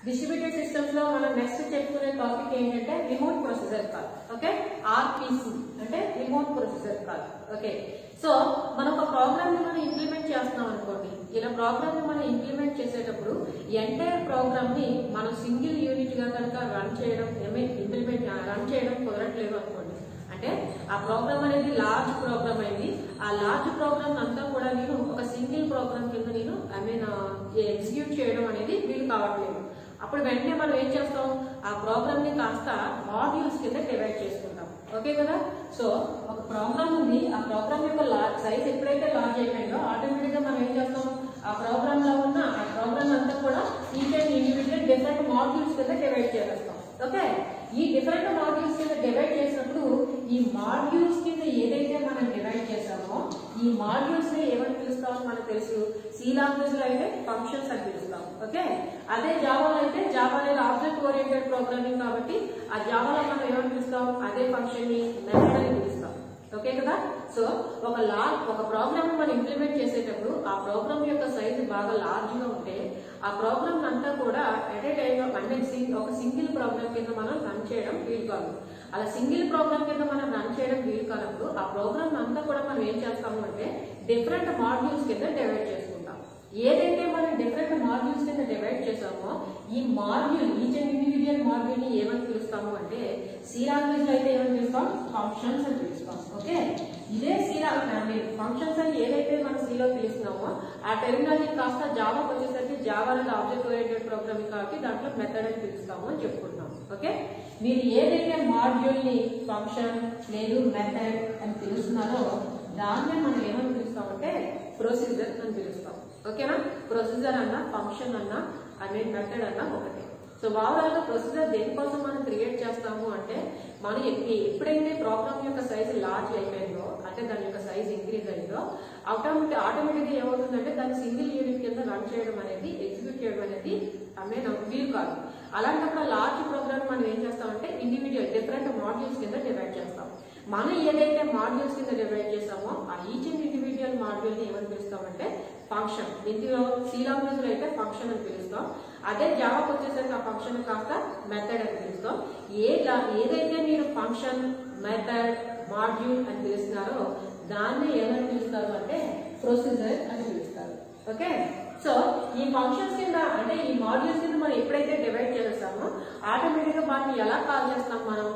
Distributed systems లో మనం next చెప్పుకునే టాపిక్ ఏంటంటే remote processor call. Okay, RPC అంటే remote processor call. Okay, so మనం ఒక ప్రోగ్రామ్ ని మనం ఇంప్లిమెంట్ చేస్తున్నాం అనుకోండి. ఇలా ప్రోగ్రామ్ ని మనం ఇంప్లిమెంట్ చేసేటప్పుడు ఎంటైర్ ప్రోగ్రామ్ ని మనం సింగిల్ యూనిట్ గా కనుక రన్ చేయడం కుదరట్లేదు అనుకోండి. అంటే ఆ ప్రోగ్రామ్ అనేది లార్జ్ ప్రోగ్రామ్ అయింది. ఆ లార్జ్ ప్రోగ్రామ్ అంతా కూడా నేను ఒక సింగిల్ ప్రోగ్రామ్ కింద నేను ఎగ్జిక్యూట్ చేయడం అనేది వీలు కావట్లేదు. అప్పుడు వెంటనే మనం ఏం చేస్తాం, ఆ ప్రోగ్రామ్ ని కాస్త మాడ్యూల్స్ కింద డివైడ్ చేసుకుంటాం. ఓకే కదా, సో ఒక ప్రోగ్రామ్ ఉంది, ఆ ప్రోగ్రామ్ యొక్క సైజ్ ఎప్పుడైతే లార్జ్ అయిపోయిందో ఆటోమేటిక్ గా మనం ఏం చేస్తాం, ఆ ప్రోగ్రామ్ లో ఉన్న ఆ ప్రోగ్రామ్ అంతా కూడా each and individual different modules కింద డివైడ్ చేస్తాం. ఓకే, ఈ డిఫరెంట్ మాడ్యూల్స్ కింద డివైడ్ చేసినప్పుడు ఈ మాడ్యూల్స్ కింద ఏదైతే మనం డివైడ్ చేసామో ఈ మాడ్యూల్స్ ని ఏమని పిలుస్తామో మనకు తెలుసు. సి లాంగ్వేజ్ లో అయితే ఫంక్షన్స్ అని పిలుస్తాం. ఓకే, అదే జావాలో అయితే జావా అనేది ఆబ్జెక్ట్ ఓరియంటెడ్ ప్రోగ్రామింగ్ కాబట్టి ఆ జావాలో మనం ఏమని పిలుస్తాం, అదే ఫంక్షన్ ని మెథడ్ అని పిలుస్తాం. ఓకే కదా, సో ఒక ప్రోగ్రామ్ మనం ఇంప్లిమెంట్ చేసేటప్పుడు ఆ ప్రోగ్రామ్ యొక్క సైజ్ బాగా లార్జ్ గా ఉంటే ఆ ప్రోగ్రామ్ అంతా కూడా ఎట్ ఏ టైమ్ ఒక సింగిల్ ప్రోగ్రామ్ కింద మనం రన్ చేయడం వీలు కాదు. అలా సింగిల్ ప్రోగ్రామ్ కింద మనం రన్ చేయడం వీలు కానప్పుడు ఆ ప్రోగ్రామ్ అంతా కూడా మనం ఏం చేస్తాము అంటే డిఫరెంట్ మాడ్యూల్స్ కింద డివైడ్ చేసుకుంటాం. ఏదైతే మనం డిఫరెంట్ మాడ్యూల్స్ కింద డివైడ్ చేసామో ఈ module each and individual module ని ఏమని పిలుస్తాము అంటే సి లాంగ్వేజ్ లో అయితే ఏమని పిలుస్తాం, ఫంక్షన్స్ అని పిలుస్తాం. ఓకే, ఇదే సి ఫంక్షన్స్ అని ఏదైతే మనం సిలో పిలుస్తున్నామో ఆ టెర్మినాలజీ కాస్త జావాకి వచ్చేసరికి జావా అనేది ఆబ్జెక్ట్ ఓరియంటెడ్ ప్రోగ్రామింగ్ కాబట్టి దాంట్లో మెథడ్ అని పిలుస్తాము అని చెప్పుకుంటున్నాం. ఓకే, మీరు ఏదైతే మాడ్యూల్ ని ఫంక్షన్ లేదు మెథడ్ అని పిలుస్తున్నారో దాన్నే మనం ఏమని పిలుస్తామంటే ప్రొసీజర్ అని పిలుస్తాం. ఓకేనా, ప్రొసీజర్ అన్నా ఫంక్షన్ అన్నా అనేది మెథడ్ అన్నా ఒకటే. సో ఓవరాల్ గా ప్రొసీజర్ దేనికోసం మనం క్రియేట్ చేస్తాము అంటే మనం ఎప్పుడైతే ప్రోగ్రామ్ యొక్క సైజ్ లార్జ్ అయిపోయిందో అంటే దాని యొక్క సైజ్ ఇంక్రీజ్ అయిందో ఆటోమేటిక్ గా ఏమవుతుందంటే దాన్ని సింగిల్ యూనిట్ కింద రన్ చేయడం అనేది ఎగ్జిక్యూట్ చేయడం అనేది వీలు కాదు. అలాంటప్పుడు లార్జ్ ప్రోగ్రామ్ మనం ఏం చేస్తామంటే ఇండివిజువల్ డిఫరెంట్ మాడ్యూల్స్ కింద డివైడ్ చేస్తాం. మనం ఏదైతే మాడ్యూల్స్ కింద డివైడ్ చేస్తామో ఆ ఈచ్ అండ్ ఇండివిజువల్ మాడ్యూల్ ని ఏమని పిలుస్తామంటే ఫంక్షన్. ఇందులో సి లాంగ్వేజ్ లో అయితే ఫంక్షన్ అని పిలుస్తాం. అదే జావాకి వచ్చేసరికి ఆ ఫంక్షన్ కాస్త మెథడ్ అని పిలుస్తాం. ఏదైతే మీరు ఫంక్షన్ మెథడ్ మాడ్యూల్ అని పిలుస్తున్నారో దాన్ని ఏమని పిలుస్తారు అంటే ప్రొసీజర్ అని పిలుస్తారు. ఓకే, సో ఈ ఫంక్షన్స్ కింద అంటే ఈ మాడ్యూల్స్ కింద మనం ఎప్పుడైతే డివైడ్ చేస్తామో ఆటోమేటిక్ గా వాటిని ఎలా కాల్ చేస్తాం, మనం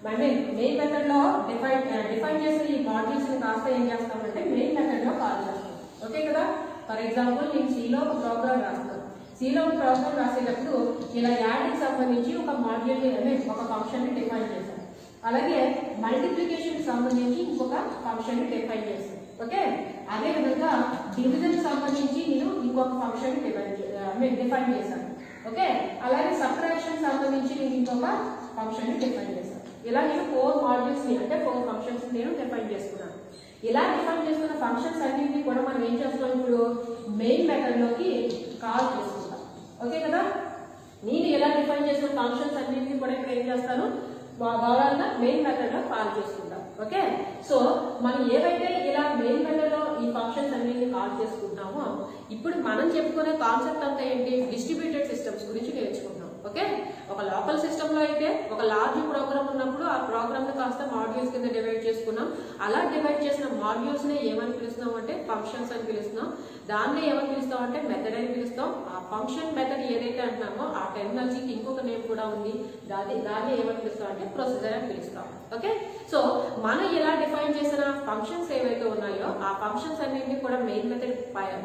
మెయిన్ మెథడ్ లో డిఫైన్ చేసిన ఈ మాడ్యూల్స్ ని కాస్త ఏం చేస్తామంటే మెయిన్ మెథడ్ లో కాల్ చేస్తాం. ఓకే కదా, ఫర్ ఎగ్జాంపుల్ నేను సిలో ఒక ప్రోగ్రామ్ రాస్తాను. సిలో ఒక ప్రోగ్రామ్ రాసేటప్పుడు ఇలా యాడ్ కి సంబంధించి ఒక మాడ్యూల్ ని ఒక ఫంక్షన్ ని డిఫైన్ చేశాను. అలాగే మల్టిప్లికేషన్ కి సంబంధించి ఇంకొక ఫంక్షన్ ని డిఫైన్ చేశాను. ఓకే, అదే విధంగా డివిజన్ కి సంబంధించి నేను ఇంకొక ఫంక్షన్ ని డిఫైన్ చేశాను. ఓకే, అలాగే సబ్ట్రాక్షన్ సంబంధించి నేను ఇంకొక ఫంక్షన్ ని డిఫైన్ చేశాను. ఇలా నేను 4 మాడ్యూల్స్ ని అంటే 4 ఫంక్షన్స్ నేను డిఫైన్ చేసుకున్నాను. ఇలా డిఫైన్ చేసుకున్న ఫంక్షన్స్ అన్నింటినీ కూడా మనం ఏం చేస్తాం, ఇప్పుడు మెయిన్ మెథడ్ లోకి కాల్ చేసుకుంటాం. ఓకే కదా, నేను ఎలా డిఫైన్ చేసిన ఫంక్షన్స్ అన్నింటినీ కూడా ఇప్పుడు ఏం చేస్తాను, ఓవరాల్ గా మెయిన్ మెథడ్ లో కాల్ చేసుకుంటాం. ఓకే, సో మనం ఏవైతే ఇలా మెయిన్ మెథడ్ లో ఈ ఫంక్షన్స్ అన్నింటినీ కాల్ చేసుకుంటామో ఇప్పుడు మనం చెప్పుకునే కాన్సెప్ట్ అంతా ఏంటి, డిస్ట్రిబ్యూటెడ్ సిస్టమ్స్ గురించి నేర్చుకుంటాం. ఓకే, ఒక లోకల్ సిస్టమ్ లో అయితే ఒక లార్జ్ ప్రోగ్రామ్ ఉన్నప్పుడు ఆ ప్రోగ్రామ్ ని కాస్త మాడ్యూల్స్ కింద డివైడ్ చేసుకున్నాం. అలా డివైడ్ చేసిన మాడ్యూల్స్ ని ఏమని పిలుస్తున్నాం అంటే ఫంక్షన్స్ అని పిలుస్తున్నాం. దాన్ని ఏమని పిలుస్తాం అంటే మెథడ్ అని పిలుస్తాం. ఆ ఫంక్షన్ మెథడ్ ఏదైతే అంటున్నామో ఆ టెర్మినాలజీకి ఇంకొక నేమ్ కూడా ఉంది, దాన్ని ఏమని పిలుస్తాం అంటే ప్రొసీజర్ అని పిలుస్తాం. ఓకే, సో మనం ఇలా డిఫైన్ చేసిన ఫంక్షన్స్ ఏవైతే ఉన్నాయో ఆ ఫంక్షన్స్ అన్నింటినీ కూడా మెయిన్ మెథడ్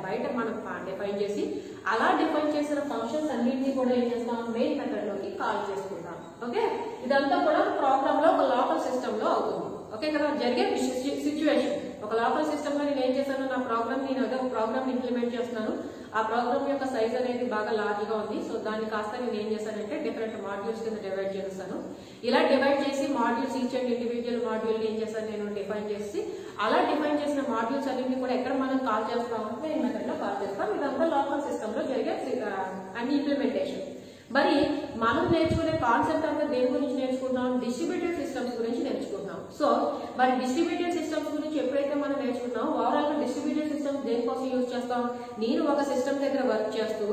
బయట మనం డిఫైన్ చేసి అలా డిఫైన్ చేసిన ఫంక్షన్స్ అన్నింటినీ కూడా ఏం చేస్తాం, మెయిన్ మెథడ్ లోకి కాల్ చేసుకుంటాం. ఓకే, ఇదంతా కూడా ప్రోగ్రామ్ లో ఒక లోకల్ సిస్టమ్ లో అవుతుంది. ఓకే కదా, జరిగే సిచ్యువేషన్ ఒక లోకల్ సిస్టమ్ లో నేను ఏం చేశాను, నా ప్రోగ్రామ్ నేను అదే ప్రోగ్రామ్ ఇంప్లిమెంట్ చేస్తున్నాను. ఆ ప్రోగ్రామ్ యొక్క సైజ్ అనేది బాగా లార్జ్ గా ఉంది. సో దాన్ని కాస్త నేను ఏం చేశానంటే డిఫరెంట్ మాడ్యూల్స్ కింద డివైడ్ చేస్తాను. ఇలా డివైడ్ చేసి modules each and individual module ఏం చేశాను నేను డిఫైన్ చేసి అలా డిఫైన్ చేసిన మాడ్యూల్స్ అన్నింటినీ కూడా ఎక్కడ మనం కాల్ చేస్తామంటే మెయిన్ మెథడ్ లో కాల్ చేస్తాం. ఇదంతా లోకల్ సిస్టమ్ లో జరిగే అన్ని ఇంప్లిమెంటేషన్. మరి మనం నేర్చుకునే కాన్సెప్ట్ అంతా దేని గురించి నేర్చుకుంటున్నాం, డిస్ట్రిబ్యూటెడ్ సిస్టమ్స్ గురించి నేర్చుకుంటున్నాం. సో మరి డిస్ట్రిబ్యూటెడ్ సిస్టమ్స్ గురించి ఎప్పుడైతే మనం నేర్చుకుంటాం, ఓవరాల్ గా డిస్ట్రిబ్యూటెడ్ సిస్టమ్స్ దేనికోసం యూజ్ చేస్తాం, నేను ఒక సిస్టమ్ దగ్గర వర్క్ చేస్తూ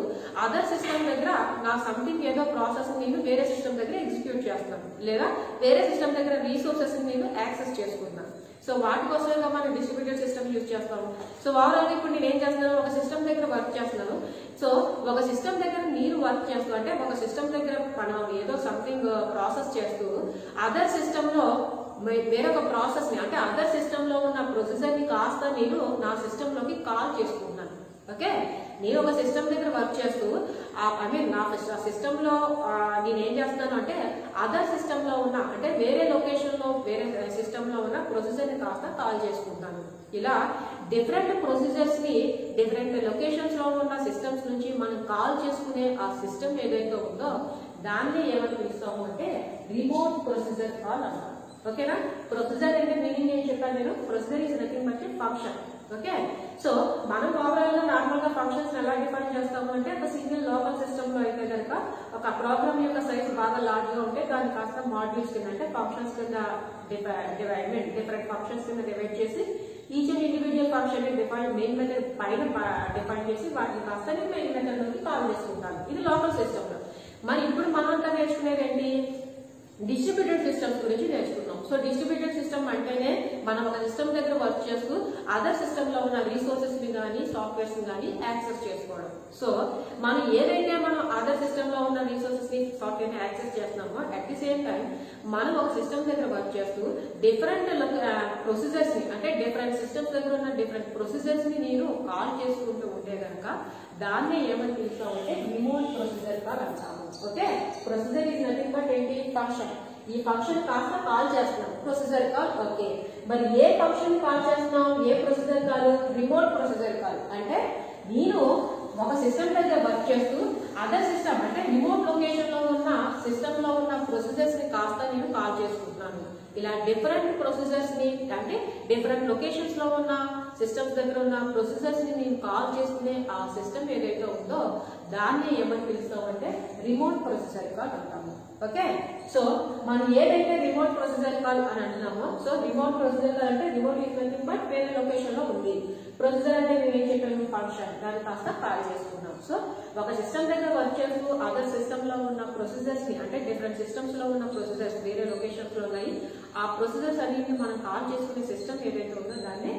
అదర్ సిస్టమ్ దగ్గర నా సంథింగ్ ఏదో ప్రాసెస్ నేను వేరే సిస్టమ్ దగ్గర ఎగ్జిక్యూట్ చేస్తాను, లేదా వేరే సిస్టమ్ దగ్గర రీసోర్సెస్ నేను యాక్సెస్ చేసుకుంటాను. సో వాటి కోసమే మనం డిస్ట్రిబ్యూటెడ్ సిస్టమ్ యూజ్ చేస్తాము. సో ఓవరాల్ గా ఇప్పుడు నేను ఏం చేస్తున్నాను, ఒక సిస్టమ్ దగ్గర వర్క్ చేస్తున్నాను. సో ఒక సిస్టమ్ దగ్గర నేను వర్క్ చేస్తూ, అంటే ఒక సిస్టమ్ దగ్గర మనం ఏదో సంథింగ్ ప్రాసెస్ చేస్తూ అదర్ సిస్టమ్ లో వేరొక ప్రాసెస్ ని, అంటే అదర్ సిస్టమ్ లో ఉన్న ప్రొసెసర్ ని కాస్త నేను నా సిస్టమ్ లోకి కాల్ చేసుకుంటున్నాను. ఓకే, నేను ఒక సిస్టమ్ దగ్గర వర్క్ చేస్తూ నా సిస్టమ్ లో నేనేం చేస్తాను అంటే అదర్ సిస్టమ్ లో ఉన్న, అంటే వేరే లొకేషన్ లో వేరే సిస్టమ్ లో ఉన్న ప్రొసెసర్ ని కాస్త కాల్ చేసుకుంటాను. ఇలా డిఫరెంట్ ప్రొసీజర్స్ ని డిఫరెంట్ లొకేషన్స్ లో ఉన్న సిస్టమ్స్ నుంచి మనం కాల్ చేసుకునే ఆ సిస్టమ్ ఏదైతే ఉందో దాన్ని ఏమని పిలుస్తాము అంటే రిమోట్ ప్రొసీజర్ కాల్ అంటారు. ఓకేనా, ప్రొసీజర్ అంటే మీనింగ్ ఏం చెప్పాను నేను, procedure is nothing but function. Okay, so మనం ఓవరాల్ గా నార్మల్ గా ఫంక్షన్స్ ఎలా డిఫైన్ చేస్తాము అంటే ఒక సింగిల్ లోకల్ సిస్టమ్ లో అయితే కనుక ఒక ప్రోగ్రామ్ యొక్క సైజ్ బాగా లార్జ్ గా ఉంటే దాన్ని కాస్త మాడ్యూల్స్ కింద, అంటే ఫంక్షన్స్ కింద డిఫరెంట్ ఫంక్షన్స్ కింద డివైడ్ చేసి each and individual function main method పైన డిఫైన్ చేసి వాటిని కాస్త నేను మెయిన్ మెథడ్ లోకి కాల్ చేసుకుంటాను. ఇది లోకల్ సిస్టమ్ లో. మరి ఇప్పుడు మనంతా నేర్చుకునేది ఏంటి, డిస్ట్రిబ్యూటెడ్ సిస్టమ్స్ గురించి నేర్చుకున్నాం. సో డిస్ట్రిబ్యూటెడ్ సిస్టమ్ అంటేనే మనం ఒక సిస్టమ్ దగ్గర వర్క్ చేస్తూ అదర్ సిస్టమ్ లో ఉన్న రీసోర్సెస్ ని కానీ సాఫ్ట్వేర్స్ ని కానీ యాక్సెస్ చేసుకోవడం. సో మనం ఏదైతే మనం అదర్ సిస్టమ్ లో ఉన్న రీసోర్సెస్ ని సాఫ్ట్వేర్ ని యాక్సెస్ చేస్తున్నామో అట్ ది సేమ్ టైం మనం ఒక సిస్టమ్ దగ్గర వర్క్ చేస్తూ డిఫరెంట్ ప్రొసీజర్స్ ని, అంటే డిఫరెంట్ సిస్టమ్స్ దగ్గర ఉన్న డిఫరెంట్ ప్రొసీజర్స్ ని నేను కాల్ చేసుకుంటూ ఉంటే కనుక దాన్ని ఏమని పిలుస్తామంటే రిమోట్ ప్రొసీజర్ కాల్ అంటాము. Okay, procedure is nothing but ఏంటి, ఫంక్షన్. ఈ ఫంక్షన్ కాస్త కాల్ చేస్తున్నాం, ప్రొసీజర్ కాల్. ఓకే, మరి ఏ ఫంక్షన్ కాల్ చేస్తున్నాం, ఏ procedure call, remote procedure call. అంటే నేను ఒక సిస్టమ్ దగ్గర వర్క్ చేస్తూ అదర్ సిస్టమ్, అంటే రిమోట్ లొకేషన్ లో ఉన్న సిస్టమ్ లో ఉన్న ప్రొసీజర్స్ ని కాస్త నేను కాల్ చేసుకుంటున్నాను. ఇలా డిఫరెంట్ ప్రొసీజర్స్ ని, అంటే డిఫరెంట్ లొకేషన్స్ లో ఉన్న సిస్టమ్స్ దగ్గర ఉన్న ప్రొసీజర్స్ ని నేను కాల్ చేసుకునే ఆ సిస్టమ్ ఏదైతే ఉందో దాన్ని ఏమని పిలుస్తామంటే రిమోట్ ప్రొసీజర్ కాల్ అంటాము. ఓకే, సో మనం ఏదైతే రిమోట్ ప్రొసీజర్ కాల్ అని అంటున్నామో, సో రిమోట్ ప్రొసీజర్ కాల్ అంటే రిమోట్ ఈజ్ నథింగ్ బట్ వేరే లొకేషన్ లో ఉంది. ప్రొసీజర్ అంటే నేను ఏం చెప్పాను, ఫంక్షన్, దాన్ని కాస్త కాల్ చేసుకున్నాం. సో ఒక సిస్టమ్ దగ్గర వర్క్ చేస్తూ అదర్ సిస్టమ్ లో ఉన్న ప్రొసీజర్స్ ని, అంటే డిఫరెంట్ సిస్టమ్స్ లో ఉన్న ప్రొసీజర్స్ వేరే లొకేషన్స్ లో ఉన్నాయి, ఆ ప్రొసీజర్స్ అన్నింటిని మనం కాల్ చేసుకునే సిస్టమ్ ఏదైతే ఉందో దాన్ని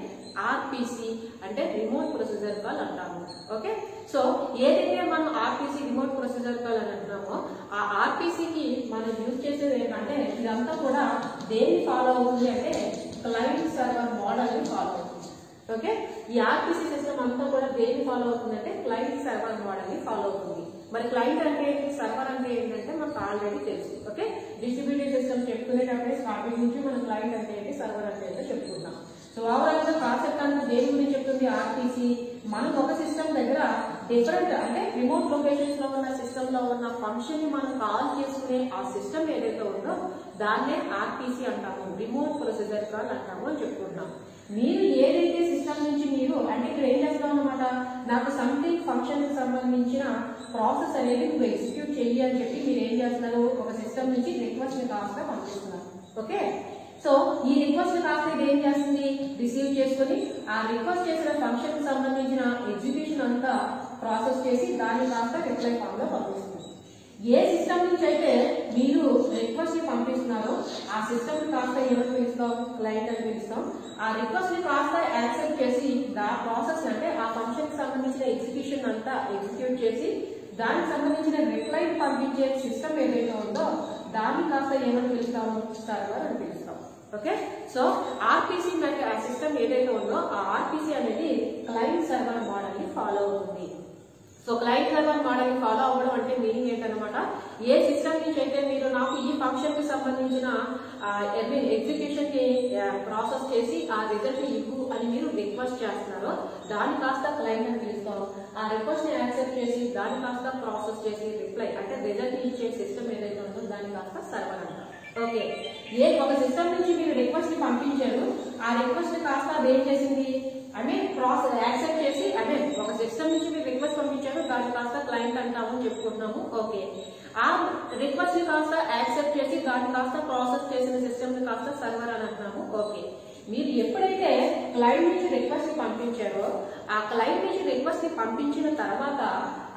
ఆర్పిసి అంటే రిమోట్ ప్రొసీజర్ కాల్ అంటాము. ఓకే, సో ఏదైతే మనం ఆర్పిసి రిమోట్ ప్రొసీజర్ కాల్ అని అంటున్నామో ఆ ఆర్పిసికి మనం యూజ్ చేసేది ఏంటంటే ఇదంతా కూడా దేన్ని ఫాలో అవుతుంది అంటే క్లయింట్ సర్వర్ మోడల్ ని ఫాలో అవుతుంది. ఓకే, ఈ ఆర్పిసి సిస్టమ్ అంతా కూడా దేన్ని ఫాలో అవుతుందంటే క్లయింట్ సర్వర్ మోడల్ ని ఫాలో అవుతుంది. మరి క్లయింట్ అంటే ఏంటి, సర్వర్ అంటే ఏంటంటే మనకు ఆల్రెడీ తెలుసు. ఓకే, డిస్ట్రిబ్యూటెడ్ సిస్టమ్ చెప్పుకునేటప్పుడే స్టార్టింగ్ నుంచి మనం క్లయింట్ అంటే ఏంటి, సర్వర్ అంటే ఏంటో చెప్పుకుంటాం. సో ఓవరాల్ గా కాన్సెప్ట్ అంతా దేని గురించి చెప్తుంది, ఆర్పిసి. మనం ఒక సిస్టమ్ దగ్గర డిఫరెంట్, అంటే రిమోట్ లొకేషన్స్ లో ఉన్న సిస్టమ్ లో ఉన్న ఫంక్షన్ ని మనం కాల్ చేసుకునే ఆ సిస్టమ్ ఏదైతే ఉందో దాన్నే ఆర్పిసి అంటాము, రిమోట్ ప్రొసీజర్ కాల్ అంటాము అని చెప్పుకుంటాం. మీరు ఏదైతే సిస్టమ్ నుంచి మీరు, అంటే ఇక్కడ ఏం చేస్తాం అనమాట, నాకు సంథింగ్ ఫంక్షన్ కి సంబంధించిన ప్రాసెస్ అనేది నువ్వు ఎగ్జిక్యూట్ చెయ్యి అని చెప్పి మీరు ఏం చేస్తున్నారు, ఒక సిస్టమ్ నుంచి రిక్వెస్ట్ ని కాస్త పంపిస్తున్నారు. ఓకే, సో ఈ రిక్వెస్ట్ కాస్త ఇది ఏం చేస్తుంది, రిసీవ్ చేసుకుని ఆ రిక్వెస్ట్ చేసిన ఫంక్షన్ కి సంబంధించిన ఎగ్జిక్యూషన్ అంతా ప్రాసెస్ చేసి దాన్ని కాస్త రిప్లై ఫామ్ లో పంపిస్తుంది. ఏ సిస్టమ్ నుంచి అయితే మీరు రిక్వెస్ట్ ని పంపిస్తున్నారో ఆ సిస్టమ్ ని కాస్త ఏమని పిలుస్తాం, క్లయింట్ అని పిలుస్తాం. ఆ రిక్వెస్ట్ ని కాస్త యాక్సెప్ట్ చేసి దా ప్రాసెస్, అంటే ఆ ఫంక్షన్ కి సంబంధించిన ఎగ్జిక్యూషన్ అంతా ఎగ్జిక్యూట్ చేసి దానికి సంబంధించిన రిప్లై పంపించే సిస్టమ్ ఏదైతే ఉందో దాన్ని కాస్త ఏమని పిలుస్తాము, సర్వర్ అని పిలుస్తాం. ఓకే, సో ఆర్పిసి సిస్టమ్ ఏదైతే ఉందో ఆ ఆర్పిసి అనేది క్లయింట్ సర్వర్ మోడల్ ని ఫాలో అవుతుంది. సో క్లయింట్ సర్వర్ మోడల్ ని ఫాలో అవ్వడం అంటే మీనింగ్ ఏంటనమాట, ఏ సిస్టమ్ నుంచి అయితే మీరు నాకు ఈ ఫంక్షన్ కి సంబంధించిన ఎగ్జిక్యూషన్ ని ప్రాసెస్ చేసి ఆ రిజల్ట్ ని ఇవ్వు అని మీరు రిక్వెస్ట్ చేస్తున్నారో దాన్ని కాస్త క్లయింట్ అని పిలుస్తాం. ఆ రిక్వెస్ట్ ని యాక్సెప్ట్ చేసి దాన్ని కాస్త ప్రాసెస్ చేసి రిప్లై, అంటే రిజల్ట్ ఇచ్చే సిస్టమ్ ఏదైతే ఉందో దాన్ని కాస్త సర్వర్ అంటారు. ఓకే, ఏ ఒక సిస్టమ్ నుంచి మీరు రిక్వెస్ట్ ని పంపించారు, ఆ రిక్వెస్ట్ కాస్త అది ఏం చేసింది, ప్రాసెస్ యాక్సెప్ట్ చేసి, ఒక సిస్టమ్ నుంచి మీరు రిక్వెస్ట్ పంపించారు దాన్ని కాస్త క్లయింట్ అంటామని చెప్పుకుంటున్నాము. ఓకే, ఆ రిక్వెస్ట్ ని కాస్త యాక్సెప్ట్ చేసి దాన్ని కాస్త ప్రాసెస్ చేసిన సిస్టమ్ ని కాస్త సర్వర్ అని అంటున్నాము. ఓకే, మీరు ఎప్పుడైతే క్లయింట్ నుంచి రిక్వెస్ట్ ని పంపించారో ఆ క్లయింట్ నుంచి రిక్వెస్ట్ ని పంపించిన తర్వాత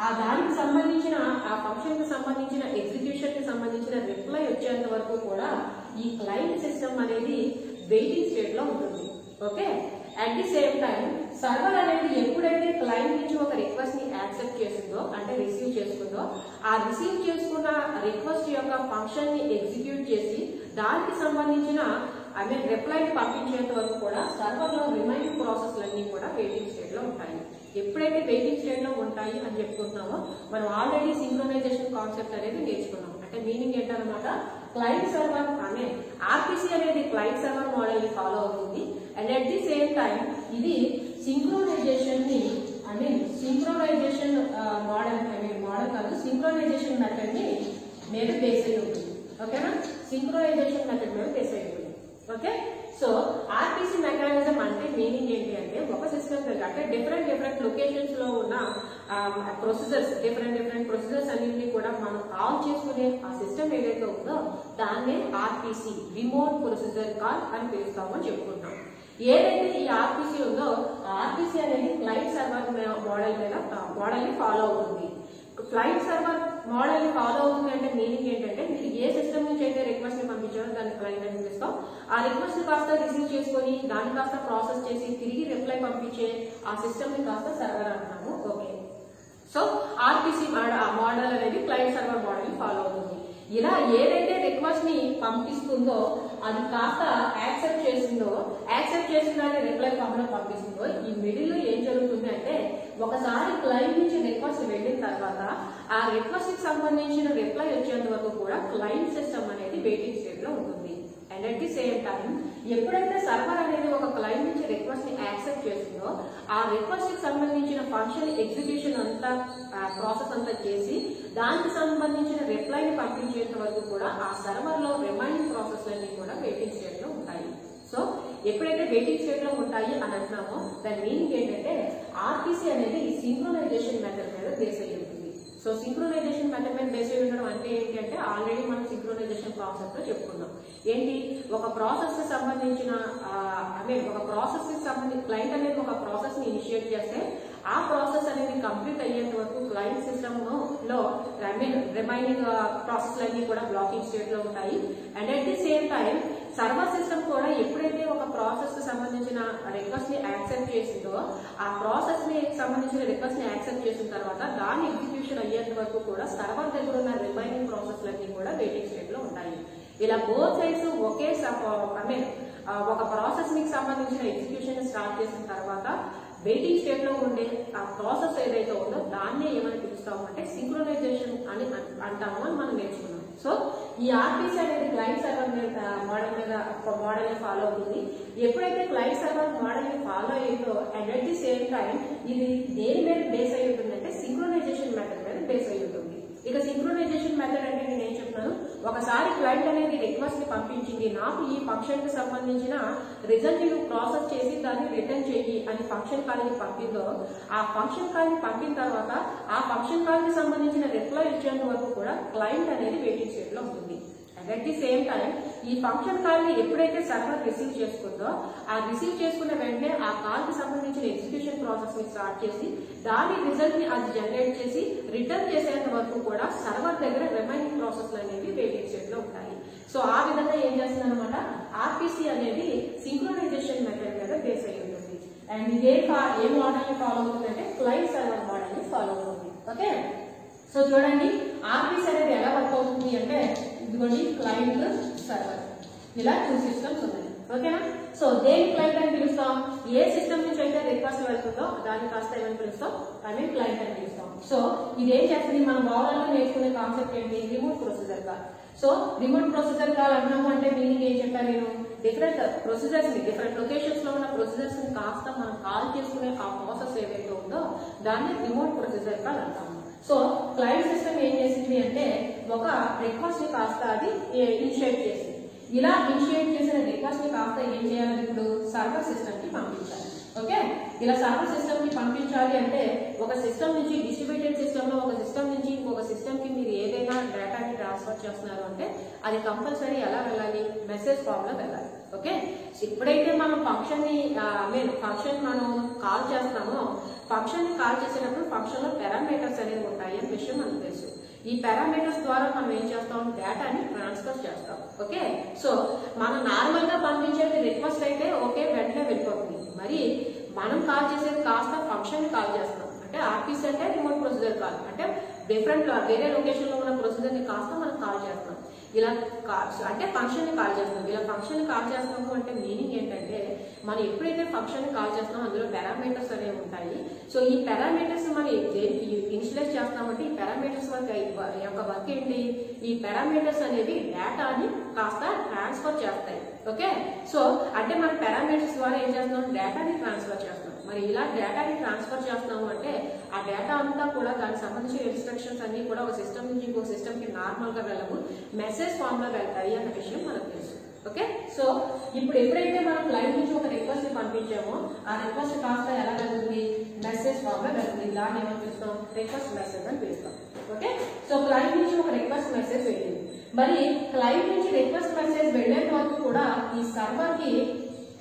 ఆ దానికి సంబంధించిన ఆ ఫంక్షన్ కి సంబంధించిన ఎగ్జిక్యూషన్ కి సంబంధించిన రిప్లై వచ్చేంత వరకు కూడా ఈ క్లయింట్ సిస్టమ్ అనేది వెయిటింగ్ స్టేట్ లో ఉంటుంది. Okay, at the same time server అనేది ఎప్పుడైతే క్లయింట్ నుంచి ఒక రిక్వెస్ట్ ని యాక్సెప్ట్ చేస్తుందో అంటే రిసీవ్ చేసుకుందో ఆ రిసీవ్ చేసుకున్న రిక్వెస్ట్ యొక్క ఫంక్షన్ ని ఎగ్జిక్యూట్ చేసి దానికి సంబంధించిన రిప్లై పంపించేంత వరకు కూడా సర్వర్ లో రిమైనింగ్ ప్రాసెస్ అన్ని కూడా వెయిటింగ్ స్టేట్ లో ఉంటాయి. ఎప్పుడైతే వెయిటింగ్ స్టేట్ లో ఉంటాయి అని చెప్పుకుంటున్నామో మనం ఆల్రెడీ సింక్రోనైజేషన్ కాన్సెప్ట్ అనేది నేర్చుకున్నాం. అంటే మీనింగ్ ఏంటన్నమాట, క్లయింట్ సర్వర్ అనే ఆర్పిసి అనేది క్లయింట్ సర్వర్ మోడల్ ని ఫాలో అవుతుంది. And at the same time ఇది సింక్రోనైజేషన్ ని సింక్రోనైజేషన్ మోడల్ కాదు సింక్రోనైజేషన్ మెథడ్ ని మీద బేస్ అయి ఉంటుంది. ఓకేనా, సింక్రోనైజేషన్ మెథడ్ మీద బేస్ అయి ఉంటుంది. ఓకే, సో ఆర్పిసి మెకానిజం అంటే మీనింగ్ ఏంటి అంటే ఒక సిస్టమ్ అంటే డిఫరెంట్ లొకేషన్స్ లో ఉన్న ప్రొసీజర్స్ డిఫరెంట్ ప్రొసీజర్స్ అన్నింటినీ కూడా మనం కాల్ చేసుకునే ఆ సిస్టమ్ ఏదైతే ఉందో దాన్నే ఆర్పిసి రిమోట్ ప్రొసీజర్ కాల్ అని పిలుస్తామని చెప్పుకుంటాం. ఏదైతే ఈ ఆర్పిసి ఉందో ఆర్పిసి అనేది క్లయింట్ సర్వర్ మోడల్ ని ఫాలో అవుతుంది. క్లయింట్ సర్వర్ మోడల్ ని ఫాలో అవుతుంది అంటే మీనింగ్ ఏంటంటే మీరు ఏ సిస్టమ్ నుంచి అయితే రిక్వెస్ట్ ని పంపించారో దాన్ని క్లయింట్ అని పిలుస్తాం. ఆ రిక్వెస్ట్ ని కాస్త రిసీవ్ చేసుకుని దాన్ని కాస్త ప్రాసెస్ చేసి తిరిగి రిప్లై పంపించే ఆ సిస్టమ్ ని కాస్త సర్వర్ అంటున్నాము. ఓకే, సో ఆర్పిసి మోడల్ అనేది క్లయింట్ సర్వర్ మోడల్ ని ఫాలో అవుతుంది. ఇలా ఏదైతే రిక్వెస్ట్ ని పంపిస్తుందో అది కాస్త యాక్సెప్ట్ చేసిన దాన్ని రిప్లై ఫామ్ లో పంపిస్తుందో ఈ మిడిల్ లో ఏం జరుగుతుంది అంటే ఒకసారి క్లయింట్ నుంచి రిక్వెస్ట్ వెళ్ళిన తర్వాత ఆ రిక్వెస్ట్ కి సంబంధించిన రిప్లై వచ్చేంత వరకు కూడా క్లయింట్ సిస్టమ్ అనేది వెయిటింగ్ స్టేట్ లో ఉంటుంది. And at the same time ఎప్పుడైతే సర్వర్ అనేది ఒక క్లయింట్ నుంచి రిక్వెస్ట్ ని యాక్సెప్ట్ చేస్తుందో ఆ రిక్వెస్ట్ కి సంబంధించిన ఫంక్షన్ ఎగ్జిక్యూషన్ అంతా ప్రాసెస్ అంతా చేసి దానికి సంబంధించిన రిప్లై ని పంపించేంత వరకు కూడా ఆ సర్వర్ లో రిమైనింగ్ ప్రాసెస్ అన్ని కూడా వెయిటింగ్ స్టేట్ లో ఉంటాయి. సో ఎప్పుడైతే వెయిటింగ్ స్టేట్ లో ఉంటాయి అని అంటున్నామో దాని మీనింగ్ ఏంటంటే ఆర్పిసి అనేది సింక్రోనైజేషన్ మెథడ్ మీద బేస్ అయ్యి ఉంటుంది. సో సింక్రోనైజేషన్ మెథడ్ మీద బేస్ అయ్యి ఉండడం అంటే ఏంటి అంటే ఆల్రెడీ మనం సింక్రోనైజేషన్ కాన్సెప్ట్ లో చెప్పుకున్నాం. ఏంటి, ఒక ప్రాసెస్ కి సంబంధించిన క్లయింట్ అనేది ఒక ప్రాసెస్ ని ఇనిషియేట్ చేస్తే ఆ ప్రాసెస్ అనేది కంప్లీట్ అయ్యేంత వరకు క్లయింట్ సిస్టమ్ లో రిమైనింగ్ ప్రాసెస్ అన్ని కూడా బ్లాకింగ్ స్టేట్ లో ఉంటాయి. And at the same time server system కూడా ఎప్పుడైతే ఒక ప్రాసెస్ కి సంబంధించిన రిక్వెస్ట్ ని యాక్సెప్ట్ చేసిందో ఆ ప్రాసెస్ ని సంబంధించిన రిక్వెస్ట్ ని యాక్సెప్ట్ చేసిన తర్వాత దాని ఎగ్జిక్యూషన్ అయ్యేంత వరకు కూడా సర్వర్ దగ్గర ఉన్న రిమైనింగ్ ప్రాసెస్ అన్ని కూడా వెయిటింగ్ స్టేట్ లో ఉంటాయి. ఇలా బోత్ సైడ్స్ ఒకే ఒక ప్రాసెస్ కి సంబంధించిన ఎగ్జిక్యూషన్ స్టార్ట్ చేసిన తర్వాత వెయిటింగ్ స్టేట్ లో ఉండే ఆ ప్రాసెస్ ఏదైతే ఉందో దాన్నే ఏమని పిలుస్తాము అంటే సింక్రోనైజేషన్ అని అంటాము అని మనం నేర్చుకున్నాం. సో ఈ ఆర్పిసి అనేది క్లయింట్ సర్వర్ మోడల్ ని ఫాలో అవుతుంది. ఎప్పుడైతే క్లయింట్ సర్వర్ మోడల్ ని ఫాలో అయ్యిందో and at the same time ఇది దేని మీద బేస్ అయి ఉంటుందంటే సింక్రోనైజేషన్ మెథడ్ మీద బేస్ అయి ఉంటుంది. ఇక సింక్రోనైజేషన్ మెథడ్ అంటే నేను ఏం చెప్తున్నాను, ఒకసారి క్లయింట్ అనేది రిక్వెస్ట్ ని పంపించింది నాకు ఈ ఫంక్షన్ కి సంబంధించిన రిజల్ట్ ని ప్రాసెస్ చేసి దాన్ని రిటర్న్ చేయి అని ఫంక్షన్ కాల్ ని పంపిందో ఆ ఫంక్షన్ కాల్ ని పంపిన తర్వాత ఆ ఫంక్షన్ కాల్ కి సంబంధించిన రిప్లై ఇచ్చేంత వరకు కూడా క్లయింట్ అనేది వెయిటింగ్ స్టేట్ లో ఉంటుంది. And at the same time ఈ ఫంక్షన్ కాల్ ని ఎప్పుడైతే సర్వర్ రిసీవ్ చేసుకుందో ఆ రిసీవ్ చేసుకున్న వెంటనే ఆ కాల్ కి సంబంధించిన ఎగ్జిక్యూషన్ ప్రాసెస్ ని స్టార్ట్ చేసి దాని రిజల్ట్ ని అది జనరేట్ చేసి రిటర్న్ చేసేంత వరకు కూడా సర్వర్ దగ్గర రిమైనింగ్ ప్రాసెస్ అనేవి వెయిటింగ్ స్టేట్ లో ఉంటాయి. సో ఆ విధంగా ఏం చేస్తుంది అనమాట ఆర్పిసి అనేది సింక్రోనైజేషన్ మెథడ్ మీద బేస్ అయి ఉంటుంది. అండ్ ఇదే ఏ మోడల్ ని ఫాలో అవుతుందంటే క్లయింట్ సర్వర్ మోడల్ ని ఫాలో అవుతుంది. ఓకే, సో చూడండి ఆర్పిసి అనేది ఎలా వర్క్ అవుతుంది అంటే ఇదిగోండి క్లయింట్ సర్వర్ ఇలా 2 సిస్టమ్స్ ఉన్నాయి. ఓకేనా, సో దేని క్లయింట్ అని పిలుస్తాం, ఏ సిస్టమ్ నుంచి అయితే రిక్వెస్ట్ వెళ్తుందో దాన్ని కాస్త ఏమని పిలుస్తాం క్లయింట్ అని పిలుస్తాం. సో ఇది ఏం చేస్తుంది మనం ఓవరాల్ గా నేర్చుకునే కాన్సెప్ట్ ఏంటి, remote procedure call. So remote procedure call అన్నాము అంటే మీనింగ్ ఏం చెప్పాను నేను, డిఫరెంట్ ప్రొసీజర్స్ ని డిఫరెంట్ లొకేషన్స్ లో ఉన్న ప్రొసీజర్స్ ని కాస్త మనం కాల్ చేసుకునే ఆ ప్రాసెస్ ఏదైతే ఉందో దాన్ని రిమోట్ ప్రొసీజర్ కాల్ అంటాము. సో క్లయింట్ సిస్టమ్ ఏం చేసింది అంటే ఒక రిక్వెస్ట్ ని కాస్త అది ఇనిషియేట్ చేసింది. ఇలా ఇనిషియేట్ చేసిన రిక్వెస్ట్ ని కాస్త ఏం చేయాలి, ఇప్పుడు సర్వర్ సిస్టమ్ కి పంపించాలి. ఓకే, ఇలా సర్వర్ సిస్టమ్ కి పంపించాలి అంటే ఒక సిస్టమ్ నుంచి డిస్ట్రిబ్యూటెడ్ సిస్టమ్ లో ఒక సిస్టమ్ నుంచి ఇంకొక సిస్టమ్ కి మీరు ఏదైనా డేటాని ట్రాన్స్ఫర్ ట్రాన్స్ఫర్ చేస్తున్నారు అంటే అది కంపల్సరీ ఎలా వెళ్ళాలి, మెసేజ్ ఫామ్ లో వెళ్ళాలి. ఓకే, ఎప్పుడైతే మనం ఫంక్షన్ ని ఫంక్షన్ మనం కాల్ చేస్తామో ఫంక్షన్ ని కాల్ చేసేటప్పుడు ఫంక్షన్ లో పారామీటర్స్ అనేవి ఉంటాయి అనే విషయం మనకు తెలుసు. ఈ పారామీటర్స్ ద్వారా మనం ఏం చేస్తాం, డేటాని ట్రాన్స్ఫర్ చేస్తాం. ఓకే, సో మనం నార్మల్ గా పంపించేది రిక్వెస్ట్ అయితే ఓకే వెంటనే వెళ్ళిపోతుంది. మరి మనం కాల్ చేసేది కాస్త ఫంక్షన్ ని కాల్ చేస్తాం. అంటే ఆర్పిసి అంటే రిమోట్ ప్రొసీజర్ కాల్, అంటే డిఫరెంట్ వేరే లొకేషన్ లో ఉన్న ప్రొసీజర్ ని కాస్త మనం కాల్ చేస్తాం. ఇలా అంటే ఫంక్షన్ ని కాల్ చేస్తాం. ఇలా ఫంక్షన్ ని కాల్ చేస్తాము అంటే మీనింగ్ ఏంటంటే మనం ఎప్పుడైతే ఫంక్షన్ ని కాల్ చేస్తామో అందులో పారామీటర్స్ అనేవి ఉంటాయి. సో ఈ పారామీటర్స్ మనం ఇనిషియలైజ్ చేస్తామంటే ఈ పారామీటర్స్ యొక్క వర్క్ ఏంటి, ఈ పారామీటర్స్ అనేవి డేటాని కాస్త ట్రాన్స్ఫర్ చేస్తాయి. ఓకే, సో అంటే మన పారామీటర్స్ ద్వారా ఏం చేస్తున్నాం, డేటాని ట్రాన్స్ఫర్ చేస్తాం. మరి ఇలా డేటాని ట్రాన్స్ఫర్ చేస్తున్నాము అంటే ఆ డేటా అంతా కూడా దానికి సంబంధించిన ఇన్స్ట్రక్షన్స్ అన్ని కూడా ఒక సిస్టమ్ నుంచి ఇంకో సిస్టమ్ కి నార్మల్ గా వెళ్ళవు, మెసేజ్ ఫామ్ లో వెళ్తాయి అన్న విషయం మనకు తెలుసు. ఓకే, సో ఇప్పుడు ఎప్పుడైతే మనం క్లయింట్ నుంచి ఒక రిక్వెస్ట్ ని పంపించామో ఆ రిక్వెస్ట్ కాస్త ఎలా వెళ్తుంది, మెసేజ్ ఫామ్ లో వెళ్తుంది. దాన్ని ఏమని పిలుస్తాం, రిక్వెస్ట్ మెసేజ్ అని పిలుస్తాం. ఓకే, సో క్లయింట్ నుంచి ఒక రిక్వెస్ట్ మెసేజ్ వెళ్ళింది. మరి క్లయింట్ నుంచి రిక్వెస్ట్ మెసేజ్ వెళ్ళేంత వరకు కూడా ఈ సర్వర్ కి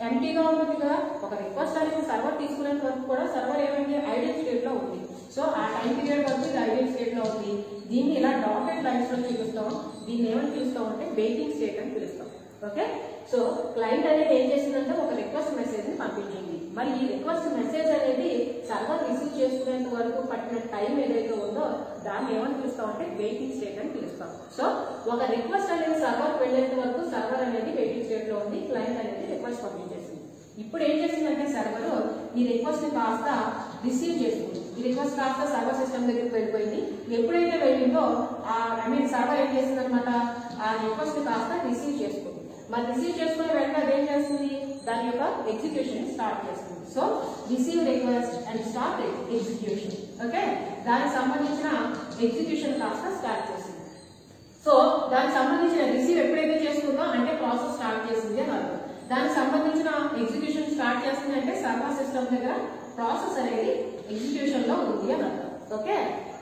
ఎంటీగా ఉంటుంది కదా. ఒక రిక్వెస్ట్ అనేది సర్వర్ తీసుకునేంత వరకు కూడా సర్వర్ ఏమైంది, ఐడియల్ స్టేట్ లో ఉంది. సో ఆ టైం పీరియడ్ వరకు ఇది ఐడియల్ స్టేట్ లో ఉంది. దీన్ని ఇలా డాటెడ్ లైన్స్ లో చూపిస్తాం. దీన్ని ఏమని పిలుస్తాం అంటే వెయిటింగ్ స్టేట్ అని పిలుస్తాం. ఓకే, సో క్లయింట్ అనేది ఏం చేసిందంటే ఒక రిక్వెస్ట్ మెసేజ్ ని పంపించింది. మరి ఈ రిక్వెస్ట్ మెసేజ్ అనేది సర్వర్ రిసీవ్ చేసుకునేంత వరకు పట్టిన టైం ఏదైతే ఉందో దాన్ని ఏమని పిలుస్తాం అంటే వెయిటింగ్ స్టేట్ అని పిలుస్తాం. సో ఒక రిక్వెస్ట్ అనేది సర్వర్ వెళ్ళేంత వరకు సర్వర్ అనేది వెయిటింగ్ స్టేట్ లో ఉంది, క్లయింట్ అనేది రిక్వెస్ట్ పంపించేసింది. ఇప్పుడు ఏం చేసిందంటే సర్వర్ ఈ రిక్వెస్ట్ ని కాస్త రిసీవ్ చేసుకుంది. ఈ రిక్వెస్ట్ కాస్త సర్వర్ సిస్టమ్ దగ్గరికి వెళ్ళిపోయింది. ఎప్పుడైతే వెళ్ళిందో సర్వర్ ఏం చేసింది అనమాట, ఆ రిక్వెస్ట్ ని కాస్త రిసీవ్ చేసుకుంది. మరి రిసీవ్ చేసుకునే వెంటనే ఏం చేస్తుంది, దాని యొక్క ఎగ్జిక్యూషన్ స్టార్ట్ చేస్తుంది. So receive request and start execution. Okay, దానికి సంబంధించిన ఎగ్జిక్యూషన్ కాస్త స్టార్ట్ చేసింది. సో దానికి సంబంధించిన రిసీవ్ ఎప్పుడైతే చేసుకుందో అంటే ప్రాసెస్ స్టార్ట్ చేసింది అని అర్థం. దానికి సంబంధించిన ఎగ్జిక్యూషన్ స్టార్ట్ చేస్తుంది అంటే సర్వర్ సిస్టమ్ దగ్గర ప్రాసెస్ అనేది ఎగ్జిక్యూషన్ లో ఉంది అని అర్థం. ఓకే,